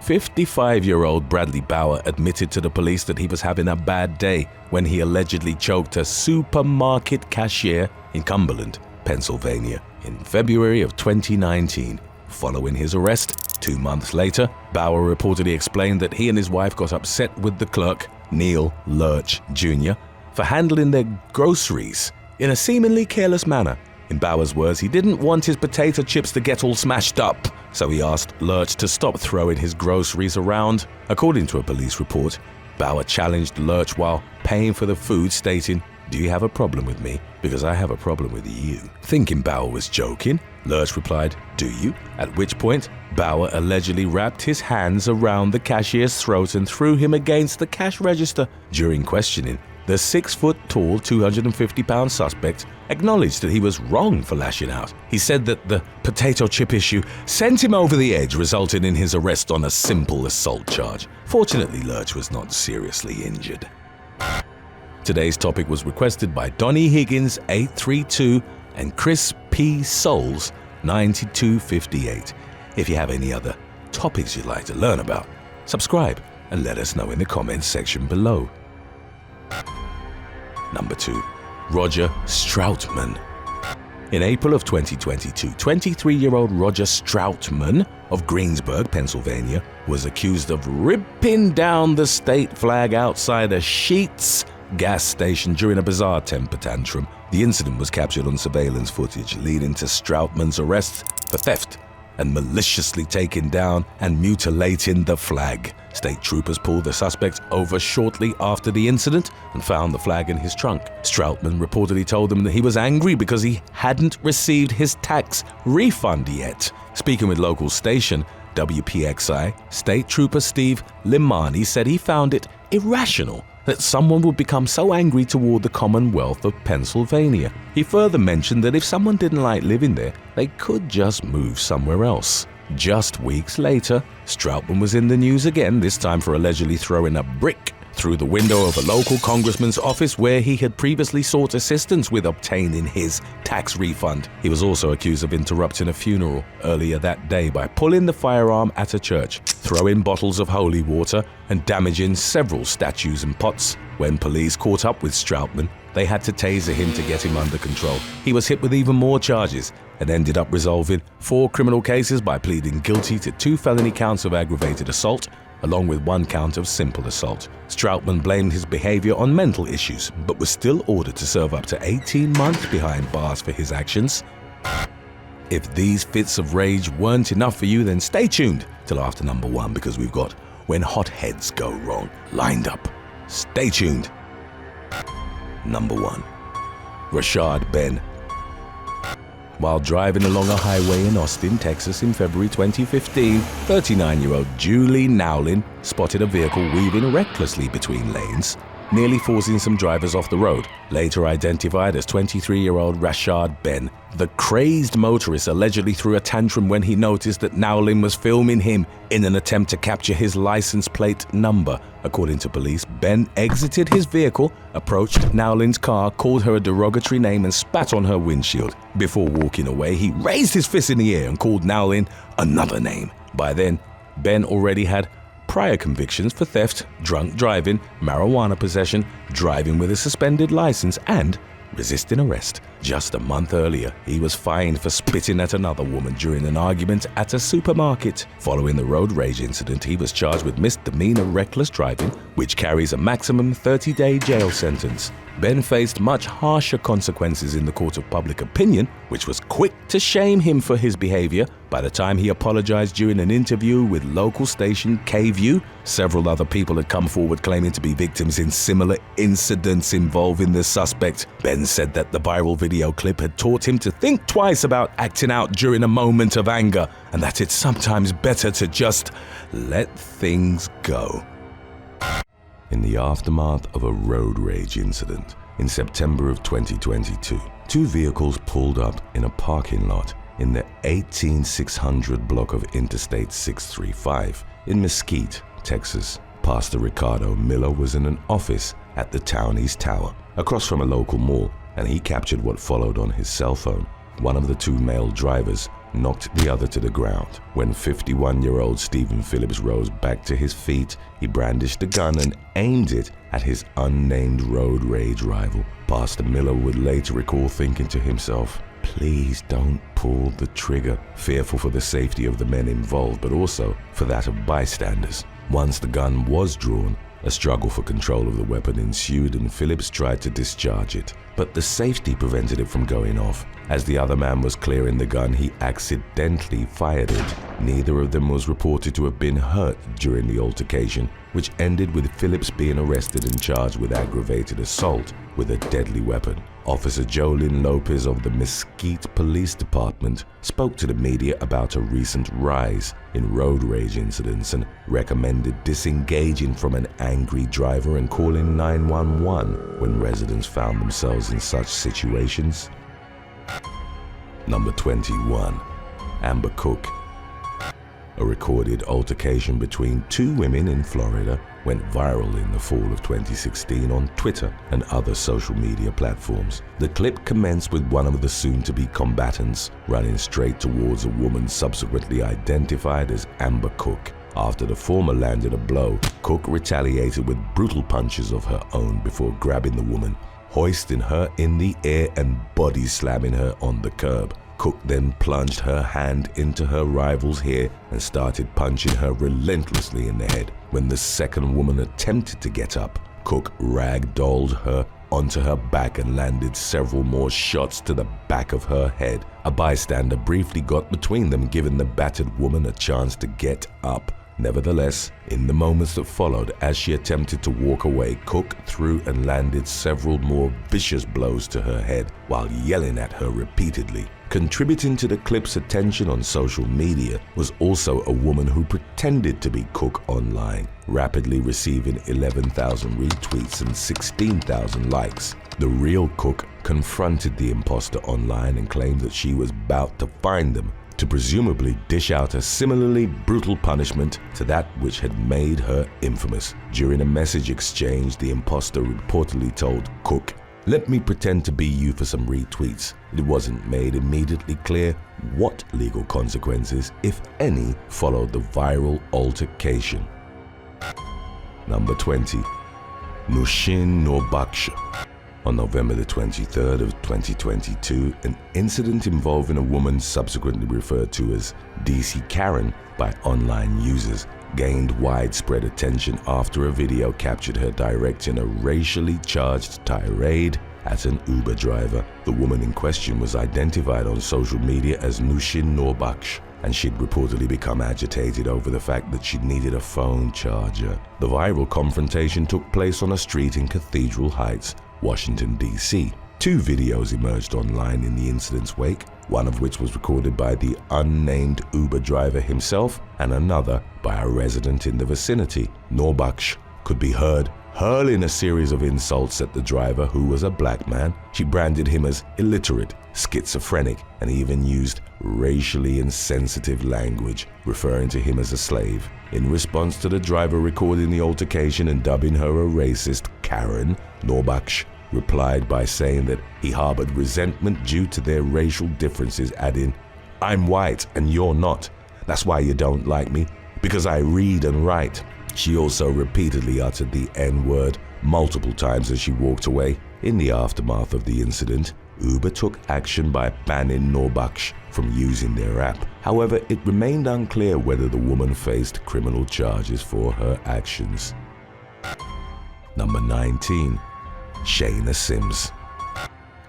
55-year-old Bradley Bauer admitted to the police that he was having a bad day when he allegedly choked a supermarket cashier in Cumberland, Pennsylvania, in February of 2019. Following his arrest, 2 months later, Bauer reportedly explained that he and his wife got upset with the clerk, Neil Lurch Jr., for handling their groceries in a seemingly careless manner. In Bauer's words, he didn't want his potato chips to get all smashed up, so he asked Lurch to stop throwing his groceries around. According to a police report, Bauer challenged Lurch while paying for the food, stating, "Do you have a problem with me? Because I have a problem with you." Thinking Bauer was joking, Lurch replied, "Do you?" At which point, Bauer allegedly wrapped his hands around the cashier's throat and threw him against the cash register. During questioning, the 6-foot-tall, 250-pound suspect acknowledged that he was wrong for lashing out. He said that the potato chip issue sent him over the edge, resulting in his arrest on a simple assault charge. Fortunately, Lurch was not seriously injured. Today's topic was requested by Donnie Higgins 832 and Chris P. Souls 9258. If you have any other topics you'd like to learn about, subscribe and let us know in the comments section below. Number 2. Roger Stroutman. In April of 2022, 23-year-old Roger Stroutman of Greensburg, Pennsylvania, was accused of ripping down the state flag outside a Sheetz gas station during a bizarre temper tantrum. The incident was captured on surveillance footage, leading to Stroutman's arrest for theft and maliciously taking down and mutilating the flag. State troopers pulled the suspect over shortly after the incident and found the flag in his trunk. Stroutman reportedly told them that he was angry because he hadn't received his tax refund yet. Speaking with local station WPXI, State Trooper Steve Limani said he found it irrational that someone would become so angry toward the Commonwealth of Pennsylvania. He further mentioned that if someone didn't like living there, they could just move somewhere else. Just weeks later, Stroutman was in the news again, this time for allegedly throwing a brick through the window of a local congressman's office where he had previously sought assistance with obtaining his tax refund. He was also accused of interrupting a funeral earlier that day by pulling the firearm at a church, throwing bottles of holy water, and damaging several statues and pots. When police caught up with Stroutman, they had to taser him to get him under control. He was hit with even more charges and ended up resolving 4 criminal cases by pleading guilty to 2 felony counts of aggravated assault, along with 1 count of simple assault. Stroutman blamed his behavior on mental issues, but was still ordered to serve up to 18 months behind bars for his actions. If these fits of rage weren't enough for you, then stay tuned till after number 1, because we've got When Hot Heads Go Wrong lined up. Stay tuned. Number 1. Rashad Ben. While driving along a highway in Austin, Texas in February 2015, 39-year-old Julie Nowlin spotted a vehicle weaving recklessly between lanes, nearly forcing some drivers off the road. Later identified as 23-year-old Rashad Ben, the crazed motorist allegedly threw a tantrum when he noticed that Nowlin was filming him in an attempt to capture his license plate number. According to police, Ben exited his vehicle, approached Nowlin's car, called her a derogatory name and spat on her windshield. Before walking away, he raised his fist in the air and called Nowlin another name. By then, Ben already had prior convictions for theft, drunk driving, marijuana possession, driving with a suspended license, and resisting arrest. Just a month earlier, he was fined for spitting at another woman during an argument at a supermarket. Following the road rage incident, he was charged with misdemeanor reckless driving, which carries a maximum 30-day jail sentence. Ben faced much harsher consequences in the court of public opinion, which was quick to shame him for his behavior. By the time he apologized during an interview with local station K-View, several other people had come forward claiming to be victims in similar incidents involving the suspect. Ben said that the viral video clip had taught him to think twice about acting out during a moment of anger, and that it's sometimes better to just let things go. In the aftermath of a road rage incident in September of 2022, two vehicles pulled up in a parking lot in the 18600 block of Interstate 635 in Mesquite, Texas. Pastor Ricardo Miller was in an office at the Town East Tower, across from a local mall, and he captured what followed on his cell phone. One of the two male drivers knocked the other to the ground. When 51-year-old Stephen Phillips rose back to his feet, he brandished a gun and aimed it at his unnamed road rage rival. Pastor Miller would later recall thinking to himself, "Please don't pull the trigger," fearful for the safety of the men involved, but also for that of bystanders. Once the gun was drawn, a struggle for control of the weapon ensued and Phillips tried to discharge it, but the safety prevented it from going off. As the other man was clearing the gun, he accidentally fired it. Neither of them was reported to have been hurt during the altercation, which ended with Phillips being arrested and charged with aggravated assault with a deadly weapon. Officer Jolyn Lopez of the Mesquite Police Department spoke to the media about a recent rise in road rage incidents and recommended disengaging from an angry driver and calling 911 when residents found themselves in such situations. Number 21. Amber Cook. A recorded altercation between two women in Florida went viral in the fall of 2016 on Twitter and other social media platforms. The clip commenced with one of the soon-to-be combatants running straight towards a woman subsequently identified as Amber Cook. After the former landed a blow, Cook retaliated with brutal punches of her own before grabbing the woman, hoisting her in the air and body slamming her on the curb. Cook then plunged her hand into her rival's hair and started punching her relentlessly in the head. When the second woman attempted to get up, Cook ragdolled her onto her back and landed several more shots to the back of her head. A bystander briefly got between them, giving the battered woman a chance to get up. Nevertheless, in the moments that followed, as she attempted to walk away, Cook threw and landed several more vicious blows to her head while yelling at her repeatedly. Contributing to the clip's attention on social media was also a woman who pretended to be Cook online, rapidly receiving 11,000 retweets and 16,000 likes. The real Cook confronted the imposter online and claimed that she was about to find them, to presumably dish out a similarly brutal punishment to that which had made her infamous. During a message exchange, the imposter reportedly told Cook, "Let me pretend to be you for some retweets." It wasn't made immediately clear what legal consequences, if any, followed the viral altercation. Number 20. Nushin Norbaksha. On November the 23rd of 2022, an incident involving a woman subsequently referred to as DC Karen by online users gained widespread attention after a video captured her directing a racially charged tirade at an Uber driver. The woman in question was identified on social media as Nushin Norbaksh, and she'd reportedly become agitated over the fact that she needed a phone charger. The viral confrontation took place on a street in Cathedral Heights, Washington, D.C. Two videos emerged online in the incident's wake, one of which was recorded by the unnamed Uber driver himself and another by a resident in the vicinity. Norbaksh could be heard hurling a series of insults at the driver, who was a black man. She branded him as illiterate, schizophrenic, and even used racially insensitive language, referring to him as a slave. In response to the driver recording the altercation and dubbing her a racist Karen, Norbaksh replied by saying that he harbored resentment due to their racial differences, adding, "I'm white and you're not. That's why you don't like me, because I read and write." She also repeatedly uttered the N-word multiple times as she walked away. In the aftermath of the incident, Uber took action by banning Norbaksh from using their app. However, it remained unclear whether the woman faced criminal charges for her actions. Number 19. Shayna Sims.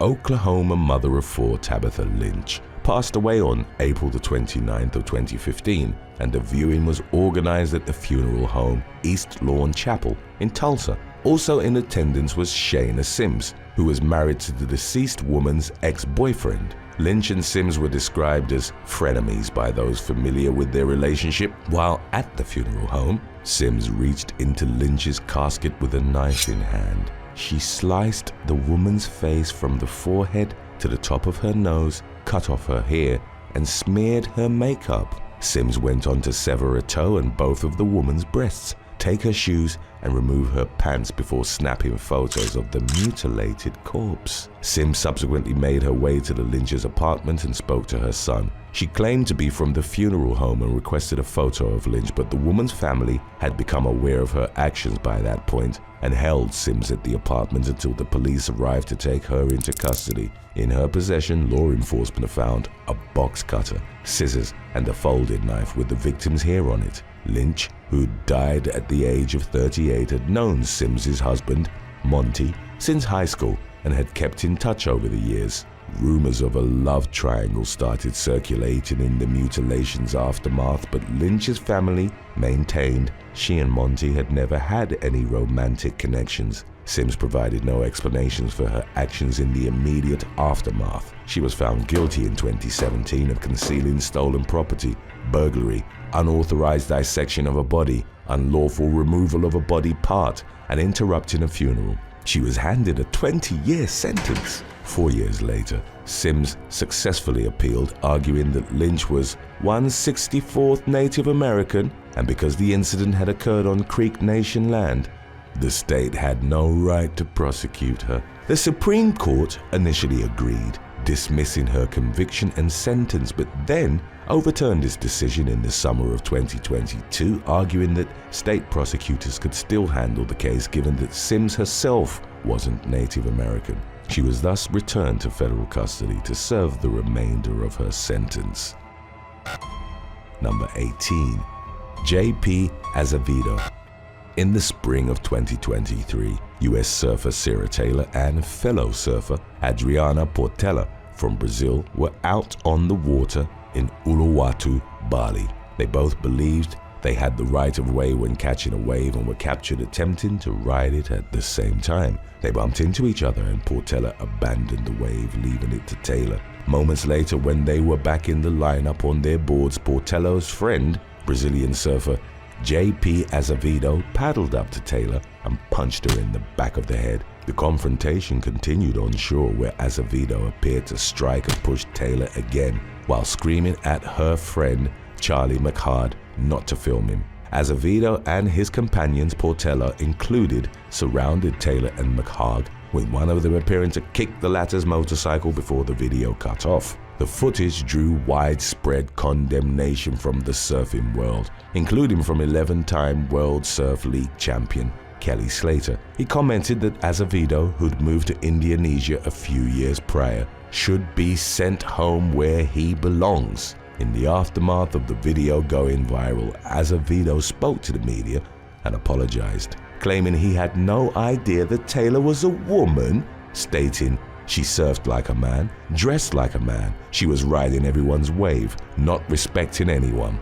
Oklahoma mother of 4 Tabitha Lynch passed away on April the 29th of 2015, and a viewing was organized at the funeral home East Lawn Chapel in Tulsa. Also in attendance was Shayna Sims, who was married to the deceased woman's ex-boyfriend. Lynch and Sims were described as frenemies by those familiar with their relationship. While at the funeral home, Sims reached into Lynch's casket with a knife in hand. She sliced the woman's face from the forehead to the top of her nose, cut off her hair, and smeared her makeup. Sims went on to sever a toe and both of the woman's breasts, take her shoes, and remove her pants before snapping photos of the mutilated corpse. Sims subsequently made her way to the Lynch's apartment and spoke to her son. She claimed to be from the funeral home and requested a photo of Lynch, but the woman's family had become aware of her actions by that point and held Sims at the apartment until the police arrived to take her into custody. In her possession, law enforcement found a box cutter, scissors, and a folded knife with the victim's hair on it. Lynch, who died at the age of 38, had known Sims's husband, Monty, since high school and had kept in touch over the years. Rumors of a love triangle started circulating in the mutilation's aftermath, but Lynch's family maintained she and Monty had never had any romantic connections. Sims provided no explanations for her actions in the immediate aftermath. She was found guilty in 2017 of concealing stolen property, burglary, unauthorized dissection of a body, unlawful removal of a body part, and interrupting a funeral. She was handed a 20-year sentence. 4 years later, Sims successfully appealed, arguing that Lynch was 1/64th Native American, and because the incident had occurred on Creek Nation land, the state had no right to prosecute her. The Supreme Court initially agreed, dismissing her conviction and sentence, but then overturned its decision in the summer of 2022, arguing that state prosecutors could still handle the case given that Sims herself wasn't Native American. She was thus returned to federal custody to serve the remainder of her sentence. Number 18. J.P. Azevedo. In the spring of 2023, U.S. surfer Sarah Taylor and fellow surfer Adriana Portela from Brazil were out on the water in Uluwatu, Bali. They both believed they had the right of way when catching a wave and were captured attempting to ride it at the same time. They bumped into each other and Portela abandoned the wave, leaving it to Taylor. Moments later, when they were back in the lineup on their boards, Portela's friend, Brazilian surfer J.P. Azevedo, paddled up to Taylor and punched her in the back of the head. The confrontation continued on shore, where Azevedo appeared to strike and push Taylor again while screaming at her friend Charlie McHard not to film him. Azevedo and his companions, Portela included, surrounded Taylor and McHarg, with one of them appearing to kick the latter's motorcycle before the video cut off. The footage drew widespread condemnation from the surfing world, including from 11-time World Surf League champion Kelly Slater. He commented that Azevedo, who'd moved to Indonesia a few years prior, should be sent home where he belongs. In the aftermath of the video going viral, Azevedo spoke to the media and apologized, claiming he had no idea that Taylor was a woman, stating, "She surfed like a man, dressed like a man. She was riding everyone's wave, not respecting anyone."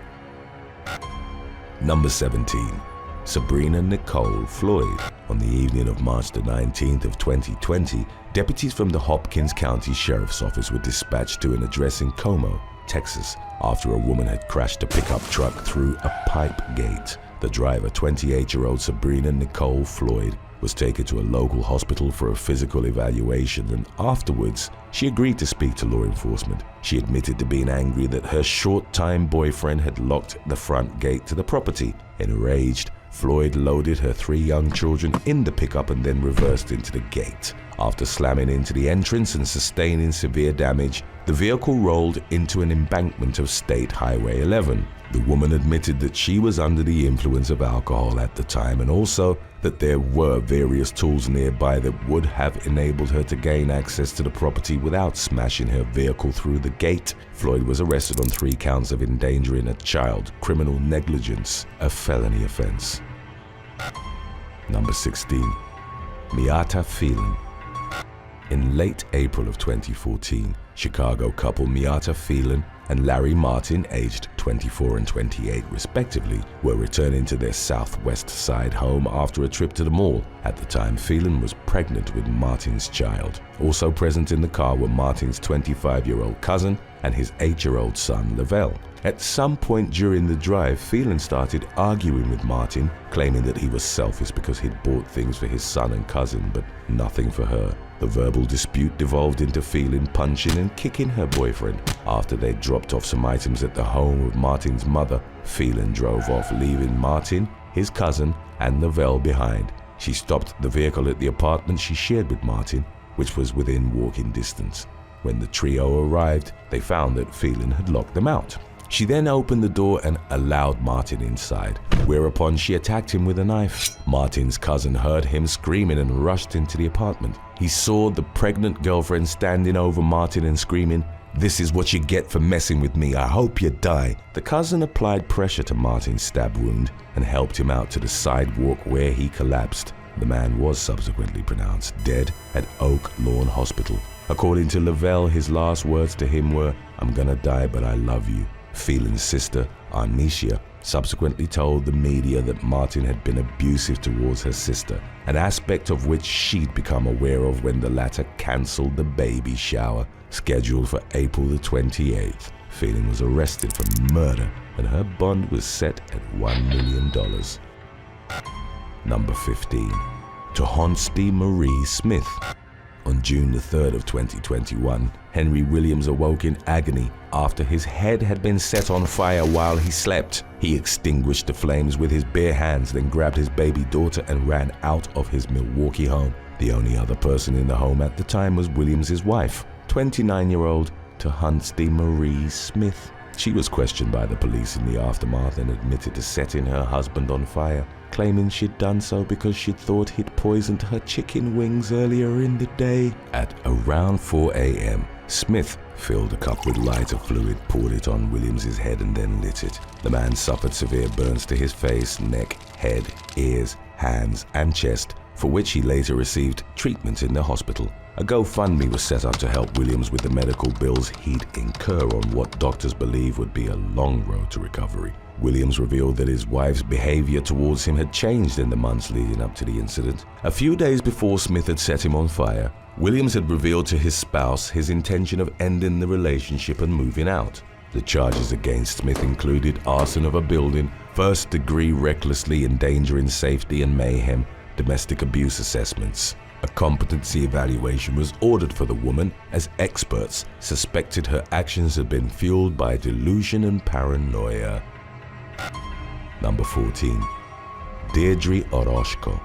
Number 17. Sabrina Nicole Floyd. On the evening of March the 19th of 2020, deputies from the Hopkins County Sheriff's Office were dispatched to an address in Como, Texas, after a woman had crashed a pickup truck through a pipe gate. The driver, 28-year-old Sabrina Nicole Floyd, was taken to a local hospital for a physical evaluation, and afterwards, she agreed to speak to law enforcement. She admitted to being angry that her short-time boyfriend had locked the front gate to the property. Enraged, Floyd loaded her 3 young children in the pickup and then reversed into the gate. After slamming into the entrance and sustaining severe damage, The vehicle rolled into an embankment of State Highway 11. The woman admitted that she was under the influence of alcohol at the time, and also that there were various tools nearby that would have enabled her to gain access to the property without smashing her vehicle through the gate. Floyd was arrested on 3 counts of endangering a child, criminal negligence, a felony offense. Number 16. Miata Phelan. In late April of 2014, Chicago couple Miata Phelan and Larry Martin, aged 24 and 28 respectively, were returning to their southwest side home after a trip to the mall. At the time, Phelan was pregnant with Martin's child. Also present in the car were Martin's 25-year-old cousin and his 8-year-old son, Lavelle. At some point during the drive, Phelan started arguing with Martin, claiming that he was selfish because he'd bought things for his son and cousin, but nothing for her. The verbal dispute devolved into Phelan punching and kicking her boyfriend. After they dropped off some items at the home of Martin's mother, Phelan drove off, leaving Martin, his cousin, and Lavelle behind. She stopped the vehicle at the apartment she shared with Martin, which was within walking distance. When the trio arrived, they found that Phelan had locked them out. She then opened the door and allowed Martin inside, whereupon she attacked him with a knife. Martin's cousin heard him screaming and rushed into the apartment. He saw the pregnant girlfriend standing over Martin and screaming, "This is what you get for messing with me. I hope you die." The cousin applied pressure to Martin's stab wound and helped him out to the sidewalk where he collapsed. The man was subsequently pronounced dead at Oak Lawn Hospital. According to Lavelle, his last words to him were, "I'm gonna die, but I love you." Phelan's sister, Arnesia, subsequently told the media that Martin had been abusive towards her sister, an aspect of which she'd become aware of when the latter cancelled the baby shower scheduled for April the 28th. Phelan was arrested for murder and her bond was set at $1 million. Number 15. Tohonsti Marie Smith. On June the 3rd of 2021, Henry Williams awoke in agony after his head had been set on fire while he slept. He extinguished the flames with his bare hands, then grabbed his baby daughter and ran out of his Milwaukee home. The only other person in the home at the time was Williams' wife, 29-year-old Tohonsti Marie Smith. She was questioned by the police in the aftermath and admitted to setting her husband on fire, claiming she'd done so because she thought he'd poisoned her chicken wings earlier in the day. At around 4 a.m., Smith filled a cup with lighter fluid, poured it on Williams' head and then lit it. The man suffered severe burns to his face, neck, head, ears, hands, and chest, for which he later received treatment in the hospital. A GoFundMe was set up to help Williams with the medical bills he'd incur on what doctors believe would be a long road to recovery. Williams revealed that his wife's behavior towards him had changed in the months leading up to the incident. A few days before Smith had set him on fire, Williams had revealed to his spouse his intention of ending the relationship and moving out. The charges against Smith included arson of a building, first-degree recklessly endangering safety and mayhem, domestic abuse assessments. A competency evaluation was ordered for the woman as experts suspected her actions had been fueled by delusion and paranoia. Number 14. Deirdre Orozco.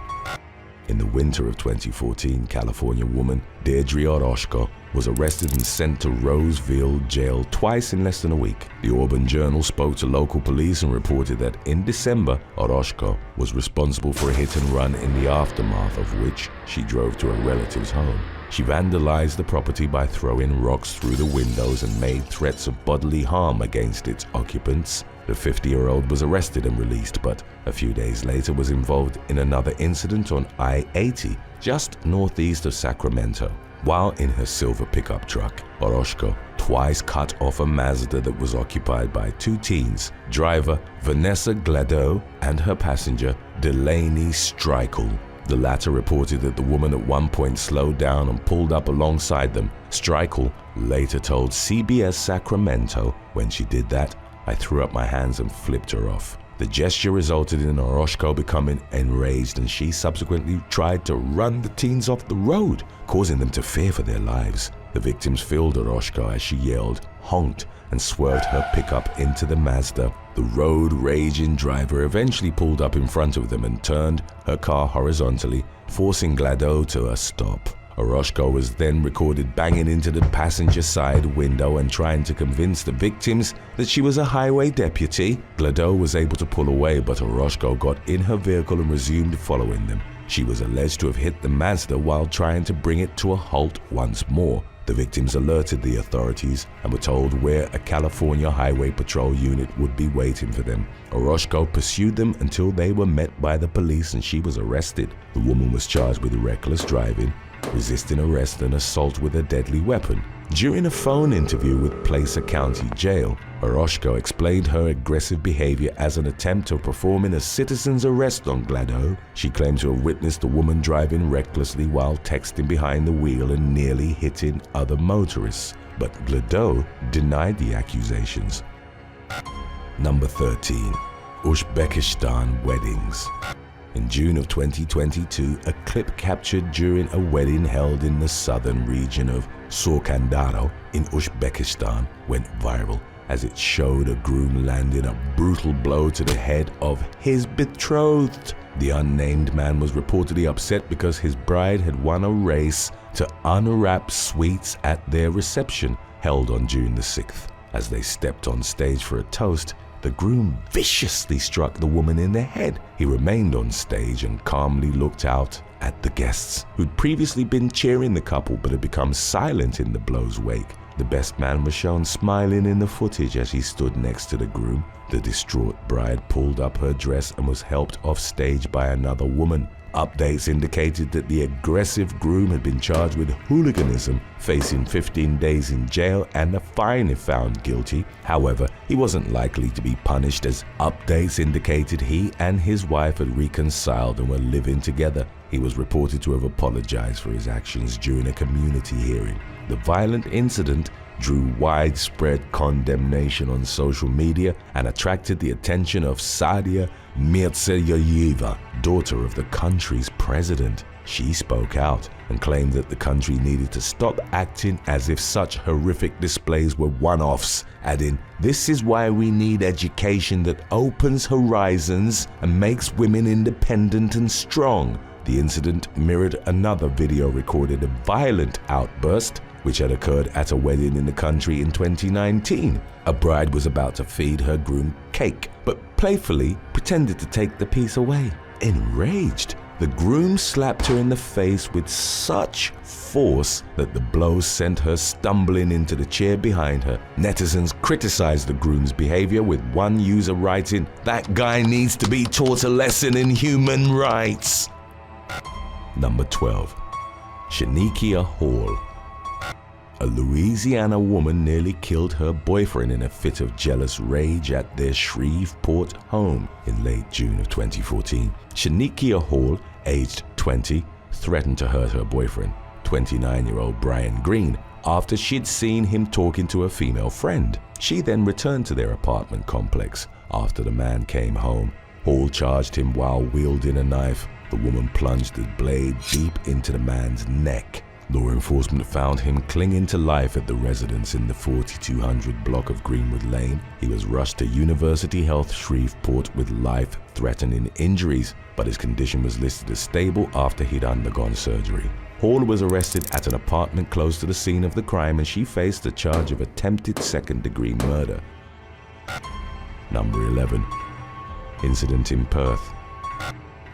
In the winter of 2014, California woman Deirdre Orozco was arrested and sent to Roseville jail twice in less than a week. The Auburn Journal spoke to local police and reported that in December, Orozco was responsible for a hit and run in the aftermath of which she drove to a relative's home. She vandalized the property by throwing rocks through the windows and made threats of bodily harm against its occupants. The 50-year-old was arrested and released, but a few days later was involved in another incident on I-80, just northeast of Sacramento. While in her silver pickup truck, Orozco twice cut off a Mazda that was occupied by 2 teens, driver Vanessa Glado and her passenger Delaney Streichel. The latter reported that the woman at one point slowed down and pulled up alongside them. Streichel later told CBS Sacramento, "When she did that, I threw up my hands and flipped her off." The gesture resulted in Orozco becoming enraged, and she subsequently tried to run the teens off the road, causing them to fear for their lives. The victims filmed Orozco as she yelled, honked, and swerved her pickup into the Mazda. The road-raging driver eventually pulled up in front of them and turned her car horizontally, forcing Glado to a stop. Oroshko was then recorded banging into the passenger side window and trying to convince the victims that she was a highway deputy. Gladeau was able to pull away, but Oroshko got in her vehicle and resumed following them. She was alleged to have hit the Mazda while trying to bring it to a halt once more. The victims alerted the authorities and were told where a California Highway Patrol unit would be waiting for them. Oroshko pursued them until they were met by the police and she was arrested. The woman was charged with reckless driving, resisting arrest and assault with a deadly weapon. During a phone interview with Placer County Jail, Oroshko explained her aggressive behavior as an attempt of performing a citizen's arrest on Gladeau. She claimed to have witnessed a woman driving recklessly while texting behind the wheel and nearly hitting other motorists, but Gladeau denied the accusations. Number 13. Uzbekistan weddings. In June of 2022, a clip captured during a wedding held in the southern region of Surkhandaro in Uzbekistan went viral as it showed a groom landing a brutal blow to the head of his betrothed. The unnamed man was reportedly upset because his bride had won a race to unwrap sweets at their reception held on June the 6th. As they stepped on stage for a toast, the groom viciously struck the woman in the head. He remained on stage and calmly looked out at the guests, who'd previously been cheering the couple but had become silent in the blow's wake. The best man was shown smiling in the footage as he stood next to the groom. The distraught bride pulled up her dress and was helped off stage by another woman. Updates indicated that the aggressive groom had been charged with hooliganism, facing 15 days in jail and a fine if found guilty. However, he wasn't likely to be punished, as updates indicated he and his wife had reconciled and were living together. He was reported to have apologized for his actions during a community hearing. The violent incident drew widespread condemnation on social media and attracted the attention of Sadia Mirziyoyeva, daughter of the country's president. She spoke out and claimed that the country needed to stop acting as if such horrific displays were one-offs, adding, "This is why we need education that opens horizons and makes women independent and strong." The incident mirrored another video recorded a violent outburst which had occurred at a wedding in the country in 2019. A bride was about to feed her groom cake, but playfully pretended to take the piece away. Enraged, the groom slapped her in the face with such force that the blow sent her stumbling into the chair behind her. Netizens criticized the groom's behavior, with one user writing, "That guy needs to be taught a lesson in human rights." Number 12. Shanikia Hall. A Louisiana woman nearly killed her boyfriend in a fit of jealous rage at their Shreveport home in late June of 2014. Shanikia Hall, aged 20, threatened to hurt her boyfriend, 29-year-old Brian Green, after she'd seen him talking to a female friend. She then returned to their apartment complex. After the man came home, Hall charged him while wielding a knife. The woman plunged the blade deep into the man's neck. Law enforcement found him clinging to life at the residence in the 4200 block of Greenwood Lane. He was rushed to University Health Shreveport with life-threatening injuries, but his condition was listed as stable after he'd undergone surgery. Hall was arrested at an apartment close to the scene of the crime, and she faced a charge of attempted second-degree murder. Number 11. Incident in Perth.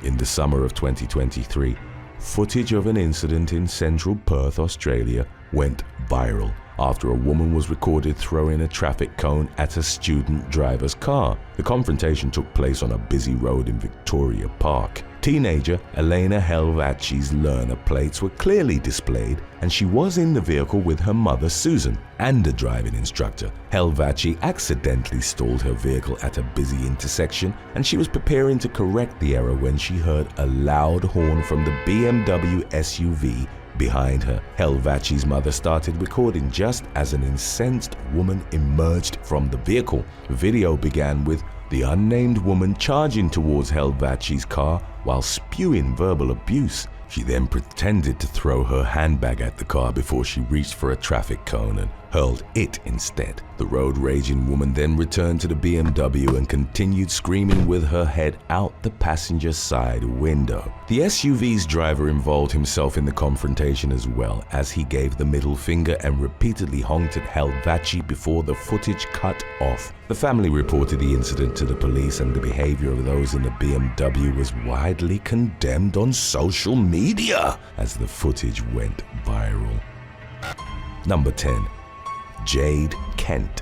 In the summer of 2023, footage of an incident in central Perth, Australia, went viral after a woman was recorded throwing a traffic cone at a student driver's car. The confrontation took place on a busy road in Victoria Park. Teenager Elena Helvachi's learner plates were clearly displayed, and she was in the vehicle with her mother Susan and a driving instructor. Helvachi accidentally stalled her vehicle at a busy intersection, and she was preparing to correct the error when she heard a loud horn from the BMW SUV behind her. Helvachi's mother started recording just as an incensed woman emerged from the vehicle. The video began with the unnamed woman charging towards Helvachi's car while spewing verbal abuse. She then pretended to throw her handbag at the car before she reached for a traffic cone and hurled it instead. The road-raging woman then returned to the BMW and continued screaming with her head out the passenger side window. The SUV's driver involved himself in the confrontation as well, as he gave the middle finger and repeatedly honked at Helvaci before the footage cut off. The family reported the incident to the police, and the behavior of those in the BMW was widely condemned on social media as the footage went viral. Number 10. Jade Kent.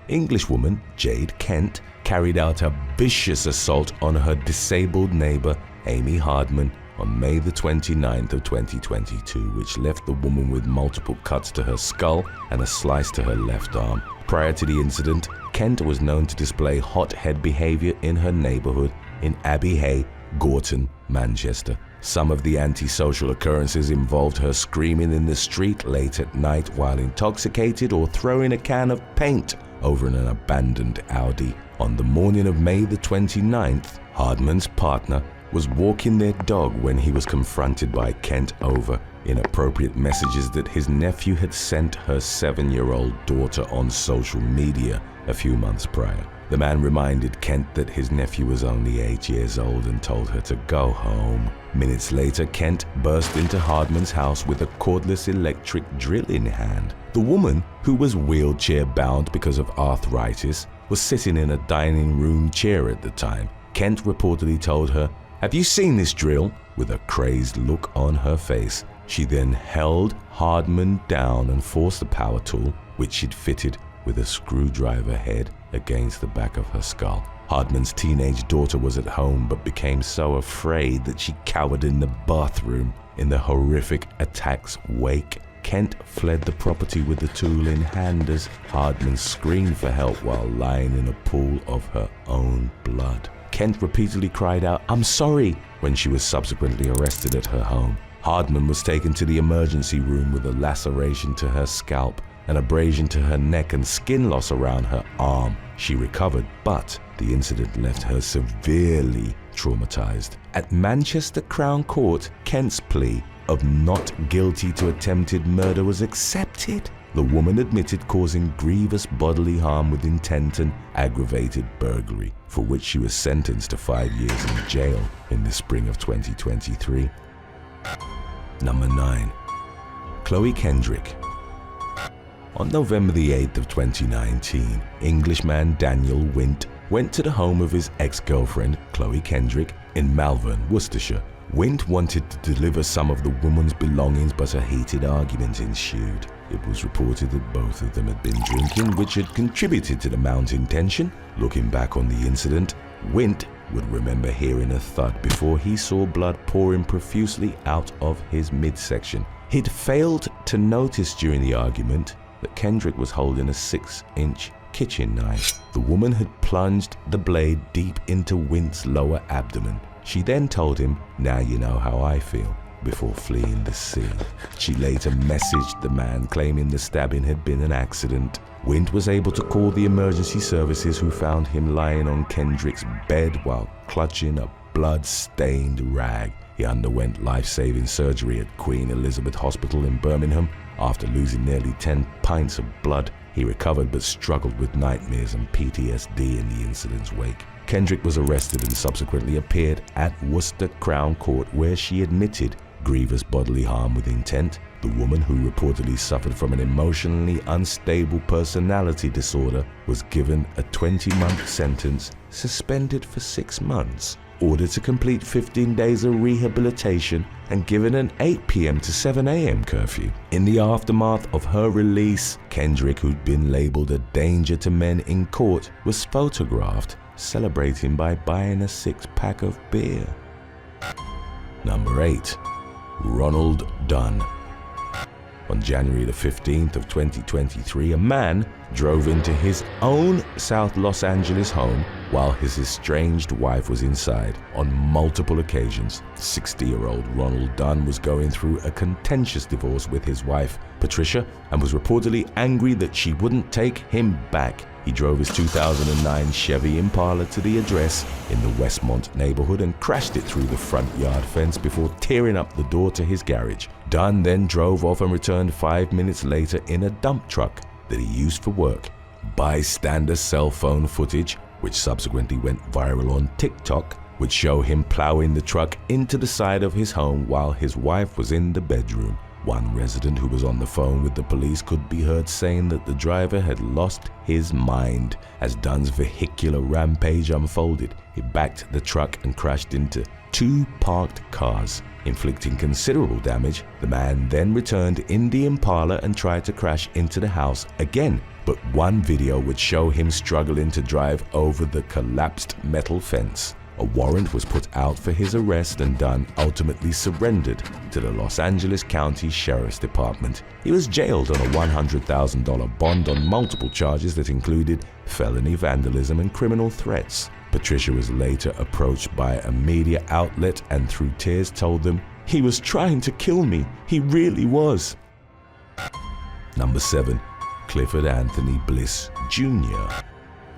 Englishwoman Jade Kent carried out a vicious assault on her disabled neighbor Amy Hardman on May the 29th of 2022, which left the woman with multiple cuts to her skull and a slice to her left arm. Prior to the incident, Kent was known to display hot-head behavior in her neighborhood in Abbey Hay, Gorton, Manchester. Some of the antisocial occurrences involved her screaming in the street late at night while intoxicated or throwing a can of paint over an abandoned Audi. On the morning of May the 29th, Hardman's partner was walking their dog when he was confronted by Kent over inappropriate messages that his nephew had sent her 7-year-old daughter on social media a few months prior. The man reminded Kent that his nephew was only 8 years old and told her to go home. Minutes later, Kent burst into Hardman's house with a cordless electric drill in hand. The woman, who was wheelchair-bound because of arthritis, was sitting in a dining room chair at the time. Kent reportedly told her, "Have you seen this drill?" with a crazed look on her face. She then held Hardman down and forced the power tool, which she'd fitted with a screwdriver head, against the back of her skull. Hardman's teenage daughter was at home but became so afraid that she cowered in the bathroom. In the horrific attack's wake, Kent fled the property with the tool in hand as Hardman screamed for help while lying in a pool of her own blood. Kent repeatedly cried out, "I'm sorry," when she was subsequently arrested at her home. Hardman was taken to the emergency room with a laceration to her scalp, an abrasion to her neck and skin loss around her arm. She recovered, but the incident left her severely traumatized. At Manchester Crown Court, Kent's plea of not guilty to attempted murder was accepted. The woman admitted causing grievous bodily harm with intent and aggravated burglary, for which she was sentenced to 5 years in jail in the spring of 2023. Number 9. Chloe Kendrick. On November the 8th of 2019, Englishman Daniel Wint went to the home of his ex-girlfriend, Chloe Kendrick, in Malvern, Worcestershire. Wint wanted to deliver some of the woman's belongings, but a heated argument ensued. It was reported that both of them had been drinking, which had contributed to the mounting tension. Looking back on the incident, Wint would remember hearing a thud before he saw blood pouring profusely out of his midsection. He'd failed to notice during the argument that Kendrick was holding a 6-inch kitchen knife. The woman had plunged the blade deep into Wint's lower abdomen. She then told him, "Now you know how I feel," before fleeing the scene. She later messaged the man claiming the stabbing had been an accident. Wint was able to call the emergency services, who found him lying on Kendrick's bed while clutching a blood-stained rag. He underwent life-saving surgery at Queen Elizabeth Hospital in Birmingham. After losing nearly 10 pints of blood, he recovered but struggled with nightmares and PTSD in the incident's wake. Kendrick was arrested and subsequently appeared at Worcester Crown Court, where she admitted grievous bodily harm with intent. The woman, who reportedly suffered from an emotionally unstable personality disorder, was given a 20-month sentence, suspended for 6 months, ordered to complete 15 days of rehabilitation, and given an 8 p.m. to 7 a.m. curfew. In the aftermath of her release, Kendrick, who'd been labeled a danger to men in court, was photographed celebrating by buying a 6-pack of beer. Number 8. Ronald Dunn. On January the 15th of 2023, a man drove into his own South Los Angeles home while his estranged wife was inside. On multiple occasions, 60-year-old Ronald Dunn was going through a contentious divorce with his wife, Patricia, and was reportedly angry that she wouldn't take him back. He drove his 2009 Chevy Impala to the address in the Westmont neighborhood and crashed it through the front yard fence before tearing up the door to his garage. Dunn then drove off and returned 5 minutes later in a dump truck that he used for work. Bystander cell phone footage, which subsequently went viral on TikTok, would show him plowing the truck into the side of his home while his wife was in the bedroom. One resident who was on the phone with the police could be heard saying that the driver had lost his mind. As Dunn's vehicular rampage unfolded, he backed the truck and crashed into 2 parked cars, inflicting considerable damage. The man then returned in the Impala and tried to crash into the house again, but one video would show him struggling to drive over the collapsed metal fence. A warrant was put out for his arrest and Dunn ultimately surrendered to the Los Angeles County Sheriff's Department. He was jailed on a $100,000 bond on multiple charges that included felony vandalism and criminal threats. Patricia was later approached by a media outlet and through tears told them, "He was trying to kill me. He really was." Number 7. Clifford Anthony Bliss Jr.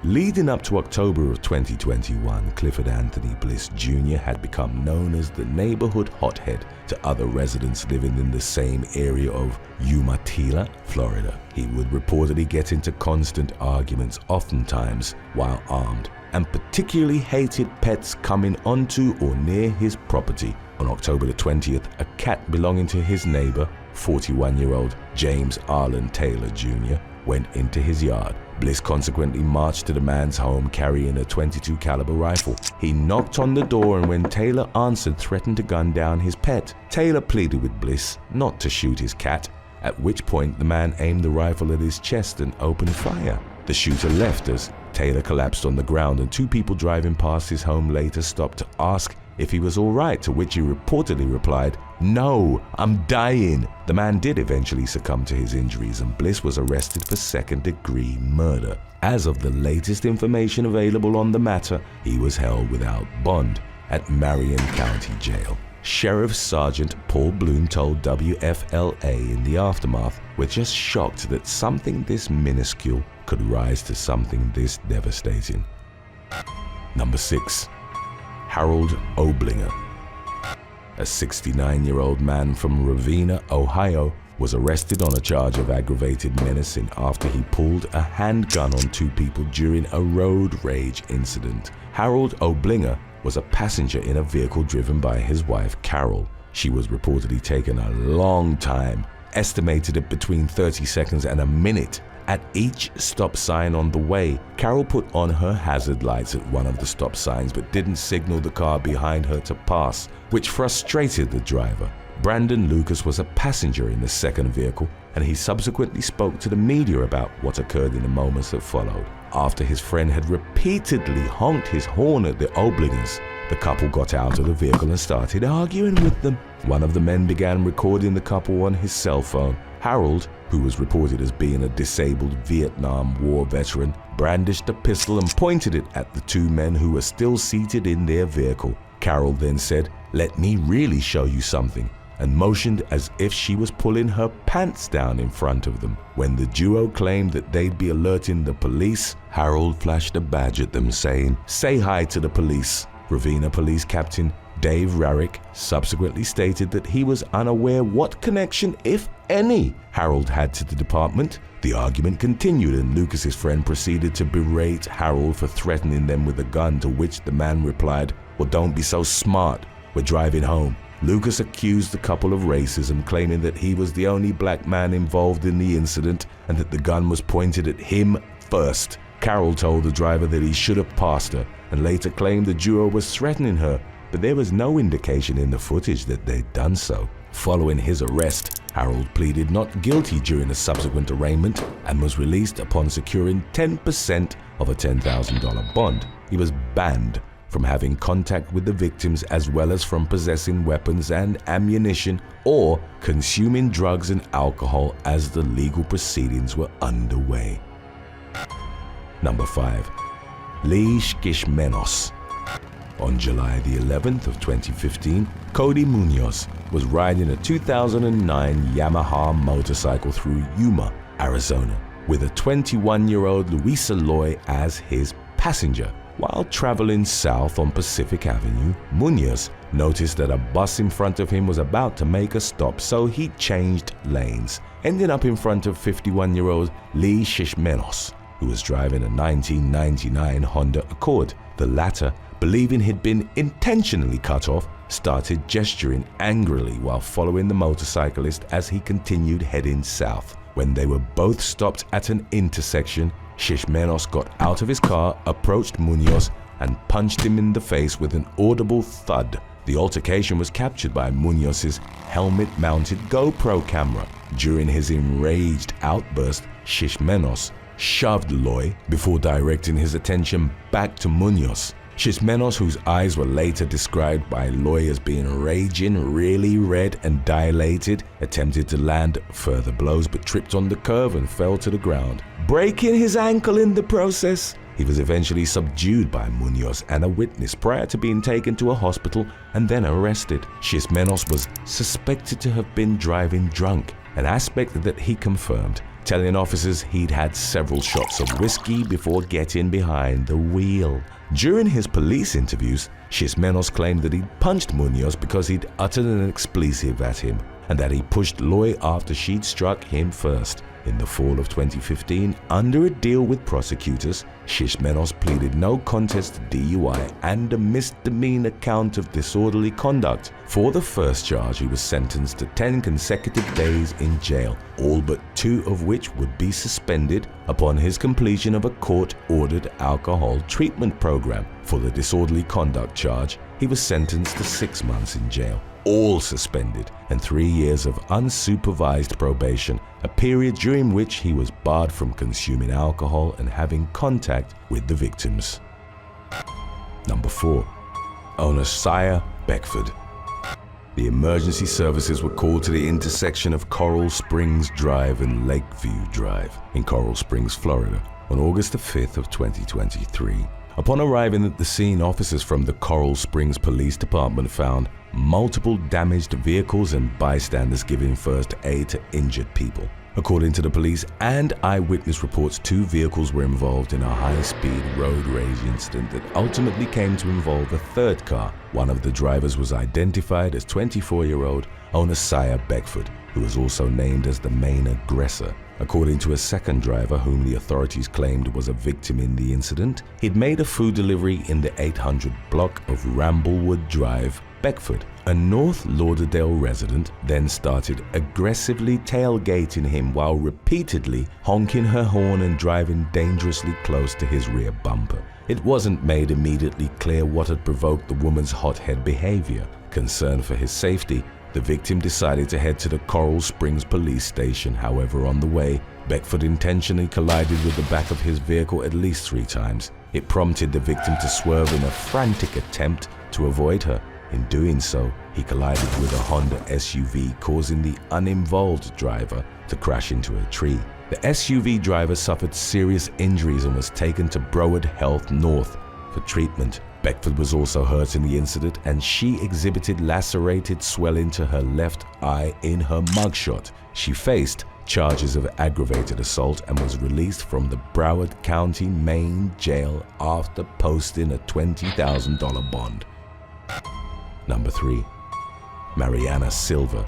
Leading up to October of 2021, Clifford Anthony Bliss Jr. had become known as the neighborhood hothead to other residents living in the same area of Umatilla, Florida. He would reportedly get into constant arguments, oftentimes while armed, and particularly hated pets coming onto or near his property. On October the 20th, a cat belonging to his neighbor, 41-year-old James Arlen Taylor Jr., went into his yard. Bliss consequently marched to the man's home carrying a .22 caliber rifle. He knocked on the door and when Taylor answered, threatened to gun down his pet. Taylor pleaded with Bliss not to shoot his cat, at which point the man aimed the rifle at his chest and opened fire. The shooter left as Taylor collapsed on the ground and 2 people driving past his home later stopped to ask if he was all right, to which he reportedly replied, "No, I'm dying." The man did eventually succumb to his injuries and Bliss was arrested for second-degree murder. As of the latest information available on the matter, he was held without bond at Marion County Jail. Sheriff Sergeant Paul Bloom told WFLA in the aftermath, "We're just shocked that something this minuscule could rise to something this devastating." Number 6. Harold Oblinger. A 69-year-old man from Ravenna, Ohio, was arrested on a charge of aggravated menacing after he pulled a handgun on 2 people during a road rage incident. Harold Oblinger was a passenger in a vehicle driven by his wife, Carol. She was reportedly taking a long time, estimated at between 30 seconds and a minute, at each stop sign on the way. Carol put on her hazard lights at one of the stop signs but didn't signal the car behind her to pass, which frustrated the driver. Brandon Lucas was a passenger in the second vehicle and he subsequently spoke to the media about what occurred in the moments that followed. After his friend had repeatedly honked his horn at the Oblingers, the couple got out of the vehicle and started arguing with them. One of the men began recording the couple on his cell phone. Harold, who was reported as being a disabled Vietnam War veteran, brandished a pistol and pointed it at the 2 men who were still seated in their vehicle. Carol then said, "Let me really show you something," and motioned as if she was pulling her pants down in front of them. When the duo claimed that they'd be alerting the police, Harold flashed a badge at them saying, "Say hi to the police." Ravenna Police Captain Dave Rarick subsequently stated that he was unaware what connection, if any, Harold had to the department. The argument continued and Lucas's friend proceeded to berate Harold for threatening them with a gun, to which the man replied, "Well, don't be so smart. We're driving home." Lucas accused the couple of racism, claiming that he was the only black man involved in the incident and that the gun was pointed at him first. Carol told the driver that he should have passed her and later claimed the duo was threatening her, but there was no indication in the footage that they'd done so. Following his arrest, Harold pleaded not guilty during a subsequent arraignment and was released upon securing 10% of a $10,000 bond. He was banned from having contact with the victims as well as from possessing weapons and ammunition or consuming drugs and alcohol as the legal proceedings were underway. Number 5. Lee Shkishmenos. On July the 11th of 2015, Cody Munoz was riding a 2009 Yamaha motorcycle through Yuma, Arizona, with a 21-year-old Louisa Loy as his passenger. While traveling south on Pacific Avenue, Munoz noticed that a bus in front of him was about to make a stop, so he changed lanes, ending up in front of 51-year-old Lee Shishmenos, who was driving a 1999 Honda Accord. The latter, believing he'd been intentionally cut off, started gesturing angrily while following the motorcyclist as he continued heading south. When they were both stopped at an intersection, Shishmenos got out of his car, approached Munoz, and punched him in the face with an audible thud. The altercation was captured by Munoz's helmet-mounted GoPro camera. During his enraged outburst, Shishmenos shoved Loy before directing his attention back to Munoz. Shishmenos, whose eyes were later described by Loy as being raging, really red and dilated, attempted to land further blows but tripped on the curve and fell to the ground, breaking his ankle in the process. He was eventually subdued by Munoz and a witness prior to being taken to a hospital and then arrested. Shishmenos was suspected to have been driving drunk, an aspect that he confirmed, telling officers he'd had several shots of whiskey before getting behind the wheel. During his police interviews, Shishmenos claimed that he'd punched Munoz because he'd uttered an expletive at him, and that he pushed Loy after she'd struck him first. In the fall of 2015, under a deal with prosecutors, Shishmenos pleaded no contest to DUI and a misdemeanor count of disorderly conduct. For the first charge, he was sentenced to 10 consecutive days in jail, all but 2 of which would be suspended upon his completion of a court-ordered alcohol treatment program. For the disorderly conduct charge, he was sentenced to 6 months in jail, all suspended, and 3 years of unsupervised probation, a period during which he was barred from consuming alcohol and having contact with the victims. Number 4. Onasiah Beckford. The emergency services were called to the intersection of Coral Springs Drive and Lakeview Drive in Coral Springs, Florida, on August 5th of 2023. Upon arriving at the scene, officers from the Coral Springs Police Department found multiple damaged vehicles and bystanders giving first aid to injured people. According to the police and eyewitness reports, 2 vehicles were involved in a high-speed road rage incident that ultimately came to involve a third car. One of the drivers was identified as 24-year-old Onasiah Beckford, who was also named as the main aggressor. According to a second driver, whom the authorities claimed was a victim in the incident, he'd made a food delivery in the 800 block of Ramblewood Drive. Beckford, a North Lauderdale resident, then started aggressively tailgating him while repeatedly honking her horn and driving dangerously close to his rear bumper. It wasn't made immediately clear what had provoked the woman's hothead behavior. Concerned for his safety, the victim decided to head to the Coral Springs police station. However, on the way, Beckford intentionally collided with the back of his vehicle at least 3 times. It prompted the victim to swerve in a frantic attempt to avoid her. In doing so, he collided with a Honda SUV, causing the uninvolved driver to crash into a tree. The SUV driver suffered serious injuries and was taken to Broward Health North for treatment. Beckford was also hurt in the incident, and she exhibited lacerated swelling to her left eye in her mugshot. She faced charges of aggravated assault and was released from the Broward County Main Jail after posting a $20,000 bond. Number 3. Mariana Silva.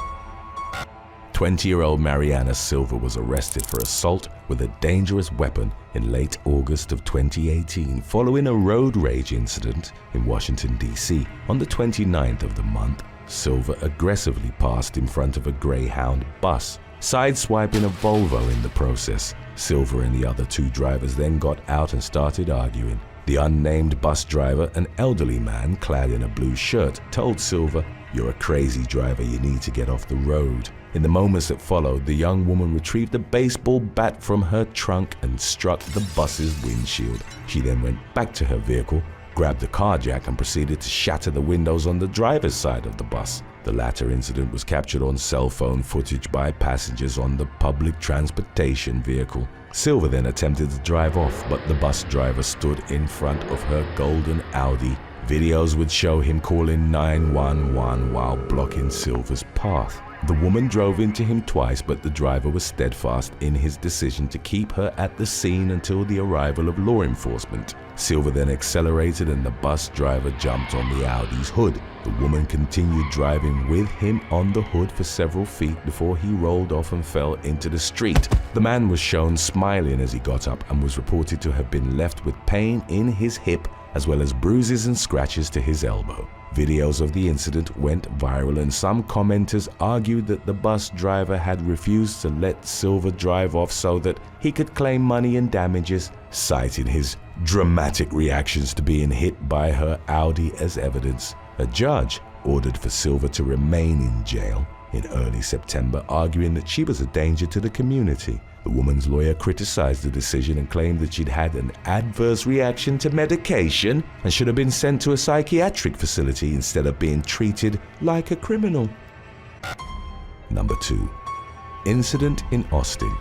20-year-old Mariana Silva was arrested for assault with a dangerous weapon in late August of 2018 following a road rage incident in Washington, D.C. On the 29th of the month, Silva aggressively passed in front of a Greyhound bus, sideswiping a Volvo in the process. Silva and the other 2 drivers then got out and started arguing. The unnamed bus driver, an elderly man clad in a blue shirt, told Silva, "You're a crazy driver, you need to get off the road." In the moments that followed, the young woman retrieved a baseball bat from her trunk and struck the bus's windshield. She then went back to her vehicle, grabbed the car jack and proceeded to shatter the windows on the driver's side of the bus. The latter incident was captured on cell phone footage by passengers on the public transportation vehicle. Silva then attempted to drive off, but the bus driver stood in front of her golden Audi. Videos would show him calling 911 while blocking Silva's path. The woman drove into him twice, but the driver was steadfast in his decision to keep her at the scene until the arrival of law enforcement. Silva then accelerated and the bus driver jumped on the Audi's hood. The woman continued driving with him on the hood for several feet before he rolled off and fell into the street. The man was shown smiling as he got up and was reported to have been left with pain in his hip as well as bruises and scratches to his elbow. Videos of the incident went viral and some commenters argued that the bus driver had refused to let Silva drive off so that he could claim money and damages, citing his dramatic reactions to being hit by her Audi as evidence. A judge ordered for Silva to remain in jail in early September, arguing that she was a danger to the community. The woman's lawyer criticized the decision and claimed that she'd had an adverse reaction to medication and should have been sent to a psychiatric facility instead of being treated like a criminal. Number 2. Incident in Austin.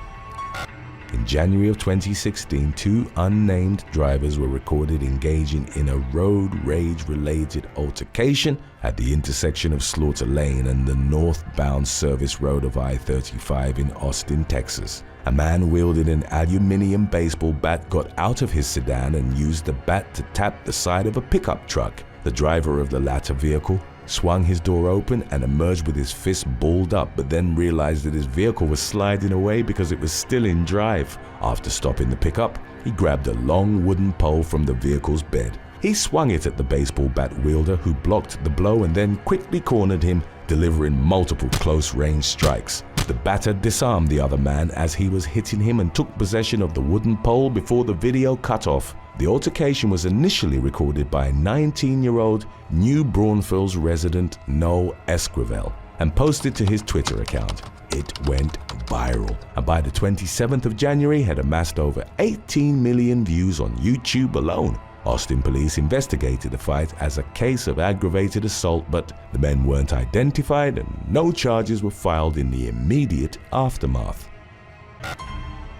In January of 2016, 2 unnamed drivers were recorded engaging in a road rage-related altercation at the intersection of Slaughter Lane and the northbound service road of I-35 in Austin, Texas. A man wielding an aluminum baseball bat got out of his sedan and used the bat to tap the side of a pickup truck. The driver of the latter vehicle swung his door open and emerged with his fist balled up, but then realized that his vehicle was sliding away because it was still in drive. After stopping the pickup, he grabbed a long wooden pole from the vehicle's bed. He swung it at the baseball bat wielder, who blocked the blow and then quickly cornered him, delivering multiple close-range strikes. The batter disarmed the other man as he was hitting him and took possession of the wooden pole before the video cut off. The altercation was initially recorded by 19-year-old New Braunfels resident Noel Esquivel and posted to his Twitter account. It went viral, and by the 27th of January had amassed over 18 million views on YouTube alone. Austin police investigated the fight as a case of aggravated assault, but the men weren't identified and no charges were filed in the immediate aftermath.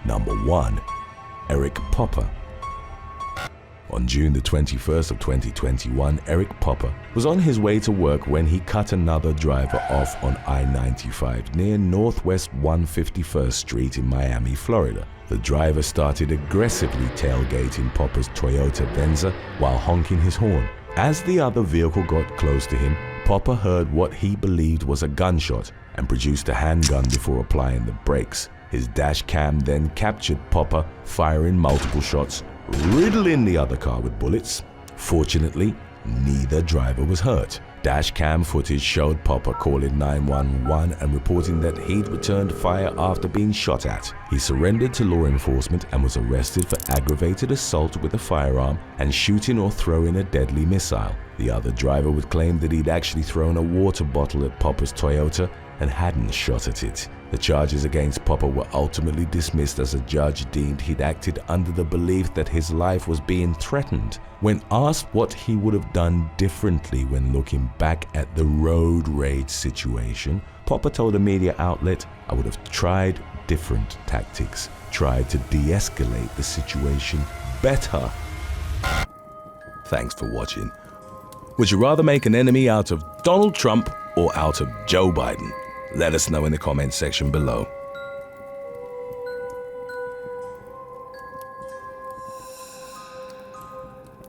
Number 1. Eric Popper. On June the 21st of 2021, Eric Popper was on his way to work when he cut another driver off on I-95 near Northwest 151st Street in Miami, Florida. The driver started aggressively tailgating Popper's Toyota Venza while honking his horn. As the other vehicle got close to him, Popper heard what he believed was a gunshot and produced a handgun before applying the brakes. His dash cam then captured Popper firing multiple shots, riddling the other car with bullets. Fortunately, neither driver was hurt. Dash cam footage showed Popper calling 911 and reporting that he'd returned fire after being shot at. He surrendered to law enforcement and was arrested for aggravated assault with a firearm and shooting or throwing a deadly missile. The other driver would claim that he'd actually thrown a water bottle at Popper's Toyota and hadn't shot at it. The charges against Popper were ultimately dismissed as a judge deemed he'd acted under the belief that his life was being threatened. When asked what he would have done differently when looking back at the road rage situation, Popper told a media outlet, "I would have tried different tactics, tried to de-escalate the situation better." Thanks for watching. Would you rather make an enemy out of Donald Trump or out of Joe Biden? Let us know in the comments section below.